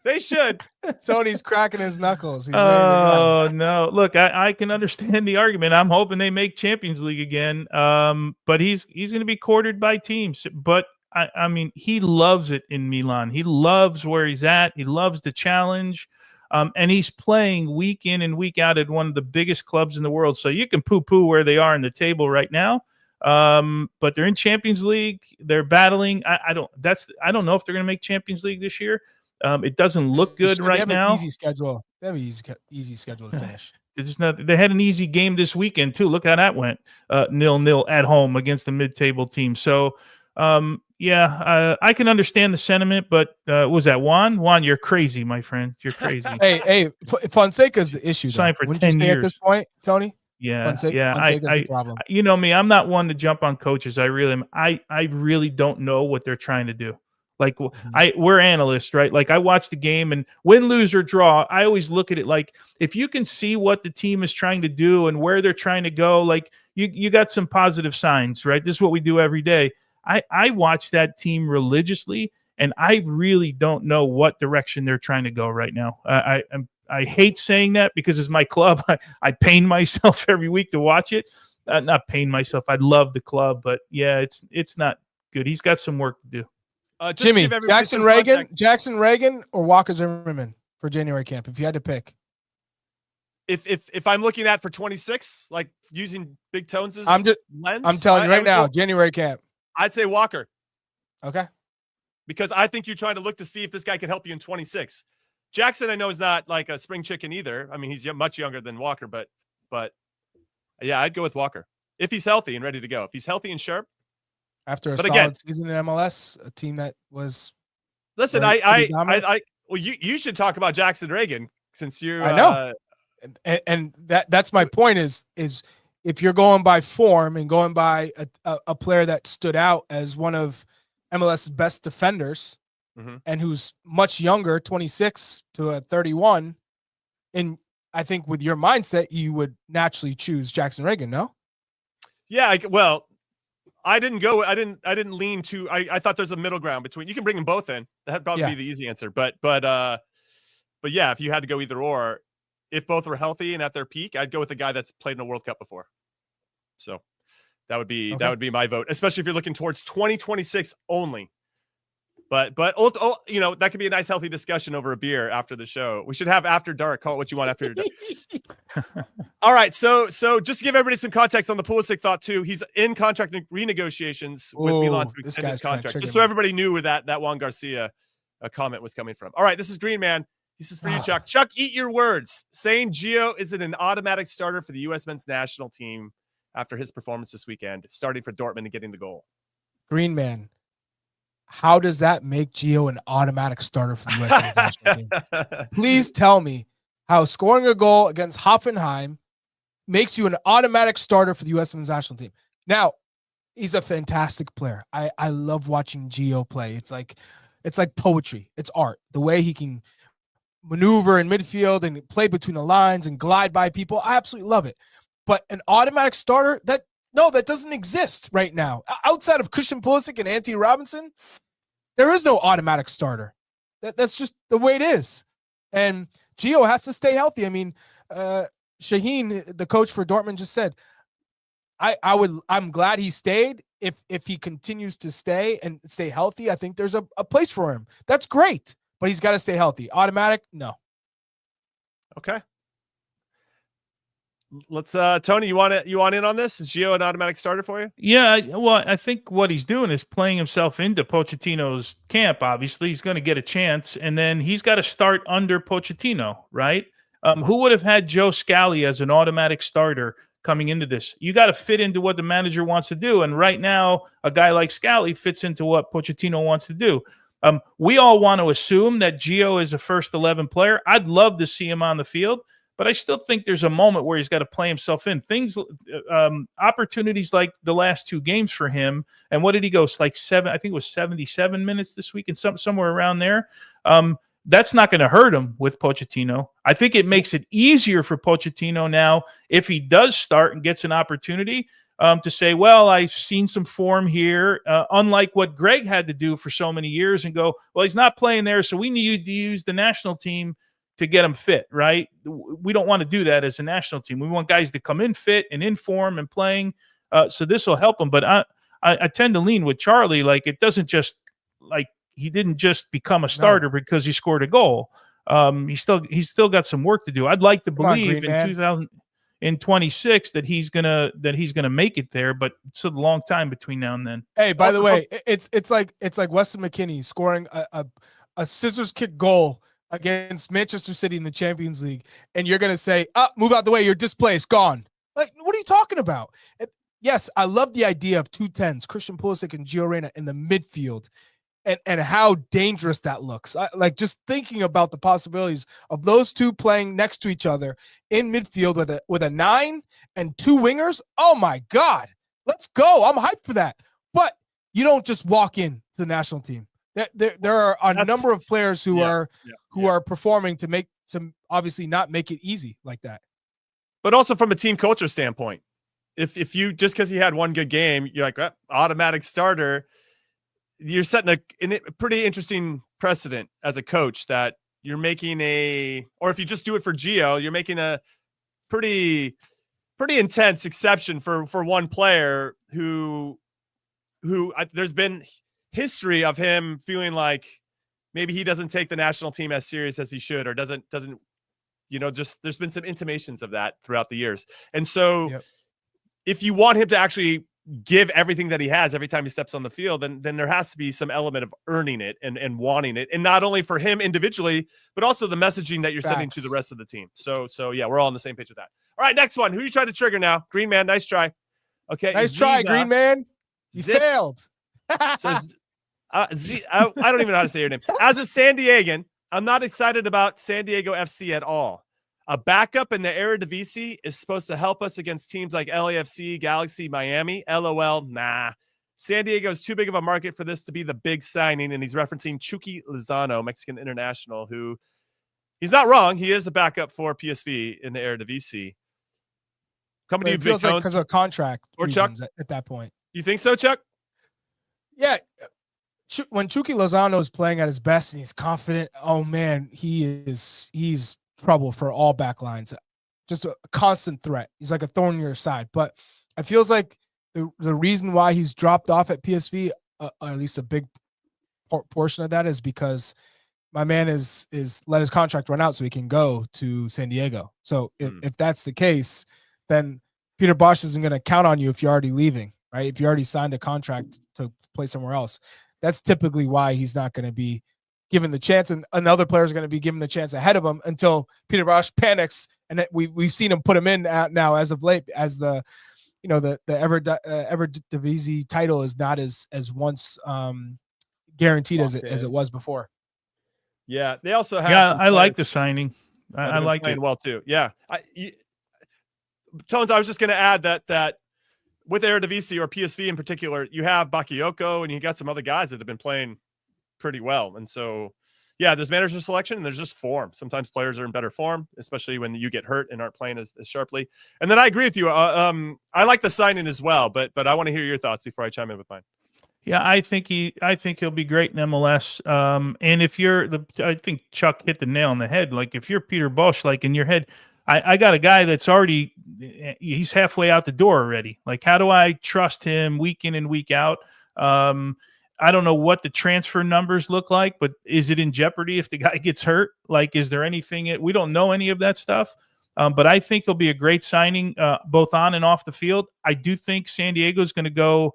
They should. Tony's cracking his knuckles. He's oh no! Look, I can understand the argument. I'm hoping they make Champions League again. But he's going to be courted by teams. But I mean, he loves it in Milan. He loves where he's at. He loves the challenge. And he's playing week in and week out at one of the biggest clubs in the world. So you can poo-poo where they are in the table right now. But they're in Champions League. They're battling. I don't know if they're going to make Champions League this year. It doesn't look good right now. An easy schedule. They have an easy schedule to finish. They had an easy game this weekend too. Look how that went. 0-0 at home against a mid-table team. So, I can understand the sentiment, but was that Juan? Juan, you're crazy, my friend. You're crazy. hey, Fonseca's the issue. Signed for Wouldn't 10 you say years at this point, Tony? Yeah, Fonseca's the problem. You know me, I'm not one to jump on coaches. I really am. I really don't know what they're trying to do. Like we're analysts, right? Like I watch the game, and win, lose, or draw, I always look at it like if you can see what the team is trying to do and where they're trying to go, like you got some positive signs, right? This is what we do every day. I watch that team religiously, and I really don't know what direction they're trying to go right now. I hate saying that because it's my club. I pain myself every week to watch it. Not pain myself. I love the club, but yeah, it's not good. He's got some work to do. Jimmy, Jackson Reagan, or Walker Zimmerman for January camp, if you had to pick. If I'm looking at for 26, like using Big Tones' lens, I'm telling you right now, January camp. I'd say Walker. Okay. Because I think you're trying to look to see if this guy can help you in 26. Jackson, I know, is not like a spring chicken either. I mean, he's much younger than Walker, but yeah, I'd go with Walker if he's healthy and ready to go. If he's healthy and sharp. After a solid season in MLS, a team that was. Listen, well, you should talk about Jackson Reagan since you. I know, and that's my point is if you're going by form and going by a player that stood out as one of MLS's best defenders, and who's much younger, 26 to 31, and I think with your mindset, you would naturally choose Jackson Reagan. No. Yeah, I didn't lean to. I thought there's a middle ground between. You can bring them both in. That'd probably be the easy answer. But yeah, if you had to go either or, if both were healthy and at their peak, I'd go with the guy that's played in a World Cup before. So that would be my vote, especially if you're looking towards 2026 only. But you know, that could be a nice healthy discussion over a beer after the show. We should have after dark. Call it what you want after dark. All right, so just to give everybody some context on the Pulisic thought too, he's in contract renegotiations with Milan to extend his contract. Just so everybody knew where that Juan Garcia comment was coming from. All right, this is Green Man. He says for you, Chuck. Chuck, eat your words. Saying Gio isn't an automatic starter for the U.S. men's national team after his performance this weekend, starting for Dortmund and getting the goal. Green Man. How does that make Gio an automatic starter for the U.S. men's national team? Please tell me how scoring a goal against Hoffenheim makes you an automatic starter for the U.S. men's national team. Now, He's a fantastic player. I love watching Gio play. It's like poetry. It's art. The way he can maneuver in midfield and play between the lines and glide by people. I absolutely love it. But an automatic starter, that doesn't exist right now. Outside of Christian Pulisic and Antonee Robinson, there is no automatic starter. That's just the way it is. And Gio has to stay healthy. I mean, Shaheen, the coach for Dortmund, just said, I'm glad he stayed. If he continues to stay and stay healthy, I think there's a place for him. That's great, but he's got to stay healthy. Automatic, no. Okay. Let's Tony, you want in on this? Is Gio an automatic starter for you? Yeah, well, I think what he's doing is playing himself into Pochettino's camp. Obviously, he's going to get a chance, and then he's got to start under Pochettino, right? Who would have had Joe Scally as an automatic starter coming into this? You got to fit into what the manager wants to do, and right now, a guy like Scally fits into what Pochettino wants to do. We all want to assume that Gio is a first 11 player. I'd love to see him on the field, but I still think there's a moment where he's got to play himself in. Opportunities like the last two games for him. And what did he go? It's like I think it was 77 minutes this week and somewhere around there. That's not going to hurt him with Pochettino. I think it makes it easier for Pochettino now if he does start and gets an opportunity to say, well, I've seen some form here, unlike what Greg had to do for so many years and go, well, he's not playing there, so we need to use the national team to get him fit, right? We don't want to do that as a national team. We want guys to come in fit and in form and playing. So this will help him. But I tend to lean with Charlie. Like, it doesn't just like he didn't just become a starter because he scored a goal. He's still got some work to do. I'd like to believe in 2026 that he's gonna make it there, but it's a long time between now and then. Hey, by the way, it's like Weston McKennie scoring a scissors kick goal against Manchester City in the Champions League, and you're going to say, move out the way, you're displaced, gone. Like, what are you talking about? Yes, I love the idea of 2 10s, Christian Pulisic and Gio Reyna in the midfield, and how dangerous that looks. Like, just thinking about the possibilities of those two playing next to each other in midfield with a 9 and 2 wingers. Oh, my God. Let's go. I'm hyped for that. But you don't just walk in to the national team. There are a number of players who are performing to obviously not make it easy like that. But also from a team culture standpoint, if you just because he had one good game, you're like automatic starter, you're setting a pretty interesting precedent as a coach that you're making or if you just do it for Gio, you're making a pretty intense exception for one player who there's been history of him feeling like maybe he doesn't take the national team as serious as he should, or doesn't, just there's been some intimations of that throughout the years. And so if you want him to actually give everything that he has every time he steps on the field, then there has to be some element of earning it and wanting it. And not only for him individually, but also the messaging that you're sending to the rest of the team. So yeah, we're all on the same page with that. All right, next one. Who are you trying to trigger now? Green Man, nice try. Okay. Nice try, Green Man. You failed. Says, I don't even know how to say your name. As a San Diegan, I'm not excited about San Diego FC at all. A backup in the Eredivisie is supposed to help us against teams like LAFC, Galaxy, Miami. LOL, nah. San Diego is too big of a market for this to be the big signing, and he's referencing Chucky Lozano, Mexican international, who he's not wrong. He is a backup for PSV in the Eredivisie. Coming to you, feels like because of contract or Chuck at that point. You think so, Chuck? Yeah. When Chucky Lozano is playing at his best and he's confident, oh man, he's trouble for all back lines. Just a constant threat. He's like a thorn in your side. But it feels like the reason why he's dropped off at PSV, at least a big portion of that, is because my man is let his contract run out so he can go to San Diego. So if that's the case, then Peter Bosz isn't going to count on you if you're already leaving, right? If you already signed a contract to play somewhere else. That's typically why he's not going to be given the chance, and another player is going to be given the chance ahead of him until Peter Bosz panics, and we've seen him put him in now as of late, as the Eredivisie title is not as once guaranteed as it was before. Yeah, they also have. Yeah, I like the signing. I like playing it well too. Yeah, Tones. I was just going to add that with Eredivisie or PSV in particular, you have Bakayoko and you got some other guys that have been playing pretty well. And so, yeah, there's manager selection and there's just form. Sometimes players are in better form, especially when you get hurt and aren't playing as sharply. And then I agree with you. I like the signing as well, but I want to hear your thoughts before I chime in with mine. Yeah, I think he'll be great in MLS. And if I think Chuck hit the nail on the head. Like if you're Peter Bosz, like in your head, I got a guy that's already, he's halfway out the door already. Like, how do I trust him week in and week out? I don't know what the transfer numbers look like, but is it in jeopardy if the guy gets hurt? Like, is there anything? We don't know any of that stuff. But I think he'll be a great signing, both on and off the field. I do think San Diego's going to go.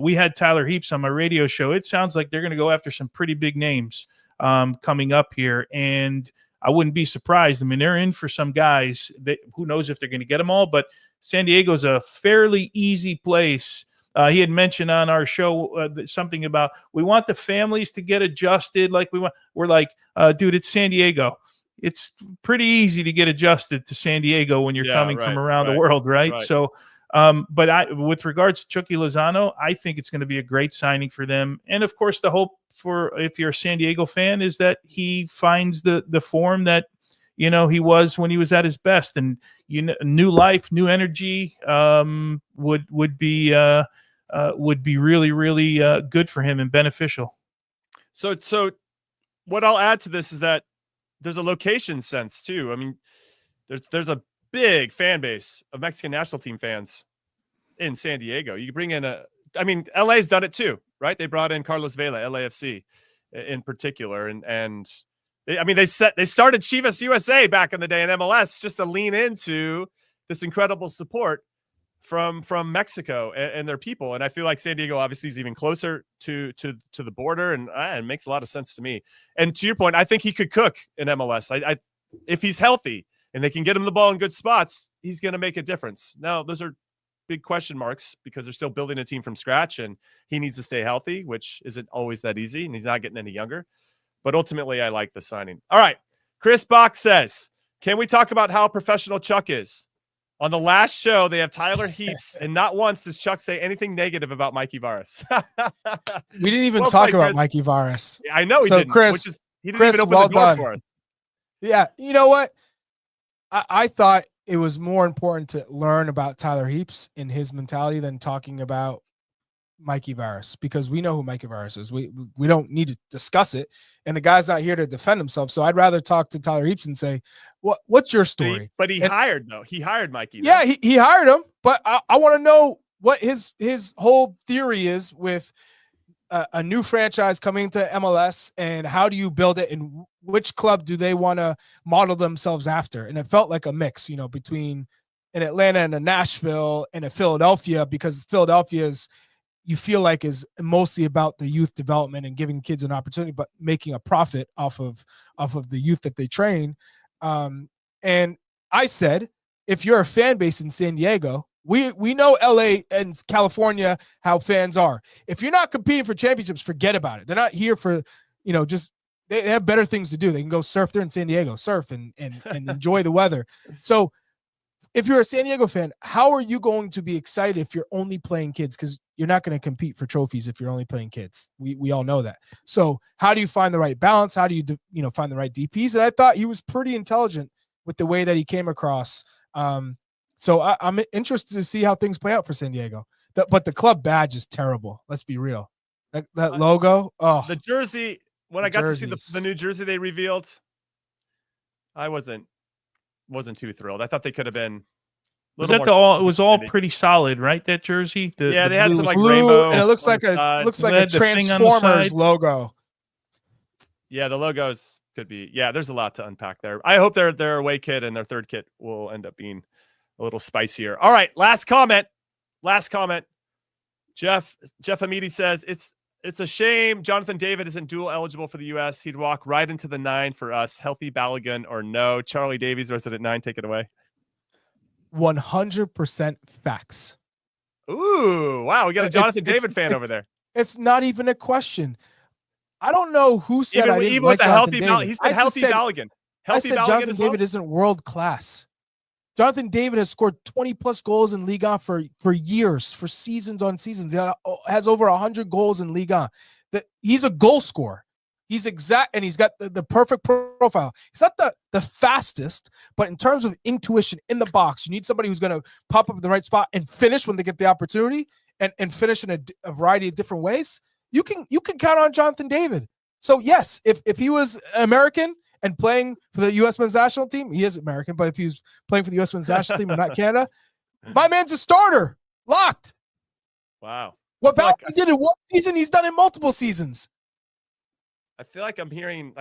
We had Tyler Heaps on my radio show. It sounds like they're going to go after some pretty big names coming up here, and I wouldn't be surprised. I mean, they're in for some guys that who knows if they're going to get them all, but San Diego's a fairly easy place. He had mentioned on our show something about we want the families to get adjusted. Like we're like, dude, it's San Diego. It's pretty easy to get adjusted to San Diego when you're coming from around the world, right? So, but with regards to Chucky Lozano, I think it's going to be a great signing for them. And of course, the hope for if you're a San Diego fan is that he finds the form that he was when he was at his best, and new life, new energy would be really, really good for him and beneficial. So what I'll add to this is that there's a location sense too. I mean, there's a big fan base of Mexican national team fans in San Diego. You bring in LA's done it too, right? They brought in Carlos Vela, LAFC in particular. And they started Chivas USA back in the day in MLS just to lean into this incredible support from Mexico and their people. And I feel like San Diego obviously is even closer to the border, and it makes a lot of sense to me. And to your point, I think he could cook in MLS. If he's healthy and they can get him the ball in good spots, he's going to make a difference. Now, those are big question marks because they're still building a team from scratch, and he needs to stay healthy, which isn't always that easy, and he's not getting any younger. But ultimately, I like the signing. All right. Chris Bach says, can we talk about how professional Chuck is? On the last show, they have Tyler Heaps, and not once does Chuck say anything negative about Mikey Varas. We didn't even talk about Mikey Varas. I know he didn't. Chris, he didn't even open the door for us. Yeah, you know what? I thought it was more important to learn about Tyler Heaps and his mentality than talking about Mikey Varas, because we know who Mikey Varas is. We don't need to discuss it, and the guy's not here to defend himself. So I'd rather talk to Tyler Heaps and say, what's your story? But he hired Mikey. Yeah, he hired him, but I want to know what his whole theory is with a new franchise coming to MLS, and how do you build it, and which club do they want to model themselves after? And it felt like a mix, between an Atlanta and a Nashville and a Philadelphia, because Philadelphia you feel like is mostly about the youth development and giving kids an opportunity, but making a profit off of the youth that they train. And I said, if you're a fan base in San Diego, we know LA and California, how fans are. If you're not competing for championships, forget about it. They're not here for, just, they have better things to do. They can go surf there in San Diego, surf and enjoy the weather. So if you're a San Diego fan, how are you going to be excited if you're only playing kids? Because you're not going to compete for trophies if you're only playing kids. We all know that. So how do you find the right balance? How do you find the right DPs? And I thought he was pretty intelligent with the way that he came across. So I'm interested to see how things play out for San Diego. But the club badge is terrible. Let's be real. That logo. Oh, the jersey. When I got to see the new jersey they revealed, I wasn't too thrilled. I thought they could have been. It was all pretty solid, right? That jersey. They had some like blue, rainbow, and it looks like a Transformers logo. Yeah, the logos could be. Yeah, there's a lot to unpack there. I hope their away kit and their third kit will end up being a little spicier. All right, last comment. Jeff Amidi says it's a shame Jonathan David isn't dual eligible for the U.S. He'd walk right into the 9 for us. Healthy Balogun or no? Charlie Davies, resident 9, take it away. 100% facts. Ooh, wow. We got a Jonathan David fan over there. It's not even a question. I don't know who said even with a healthy Balogun. He said healthy Balogun. I said Jonathan David isn't world class. Jonathan David has scored 20+ goals in Liga for years, for seasons on seasons. He has over 100 goals in Liga. He's a goal scorer. He's exact, and he's got the perfect profile. He's not the fastest, but in terms of intuition in the box, you need somebody who's going to pop up in the right spot and finish when they get the opportunity, and finish in a variety of different ways. You can count on Jonathan David. So yes, if he was American and playing for the U.S. men's national team, he is American, but if he was playing for the U.S. men's national team and not Canada, my man's a starter, locked. Wow. What Balogun did in one season, he's done in multiple seasons. I feel like I'm hearing,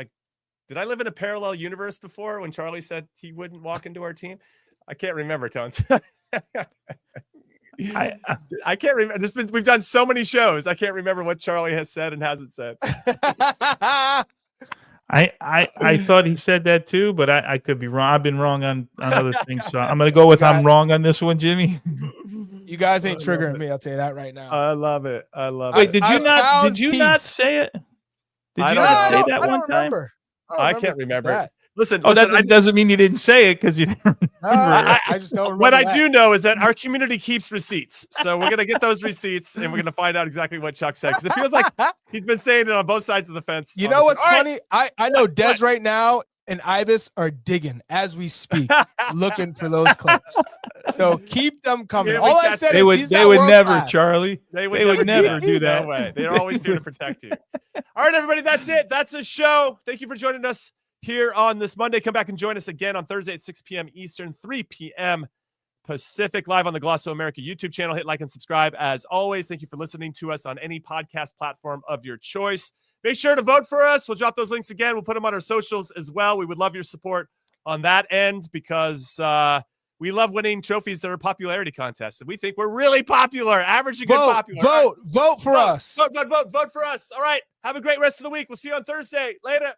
did I live in a parallel universe before when Charlie said he wouldn't walk into our team? I can't remember, Tones. I can't remember. We've done so many shows. I can't remember what Charlie has said and hasn't said. I thought he said that too, but I could be wrong. I've been wrong on other things, so I'm gonna go with I'm wrong on this one, Jimmy. You guys ain't triggering me. I'll tell you that right now. I love it. Wait, did you not say it? Did you not say that one time? I can't remember it. Listen, that doesn't mean you didn't say it because you didn't remember. I just don't remember. What I do know is that our community keeps receipts. So we're going to get those receipts and we're going to find out exactly what Chuck said. Because it feels like he's been saying it on both sides of the fence. You know what's funny? I know Des right now and Ibis are digging as we speak, looking for those clips. So keep them coming. Yeah, all I said they is would never, Charlie. They would never do that. No way. They're always here to protect you. All right, everybody, that's it. That's a show. Thank you for joining us here on this Monday. Come back and join us again on Thursday at 6 p.m. Eastern, 3 p.m. Pacific, live on the Glosso America YouTube channel. Hit like and subscribe. As always, thank you for listening to us on any podcast platform of your choice. Make sure to vote for us. We'll drop those links again. We'll put them on our socials as well. We would love your support on that end because we love winning trophies that are popularity contests. And we think we're really popular. Average to good popular. Vote for us. Vote for us. All right. Have a great rest of the week. We'll see you on Thursday. Later.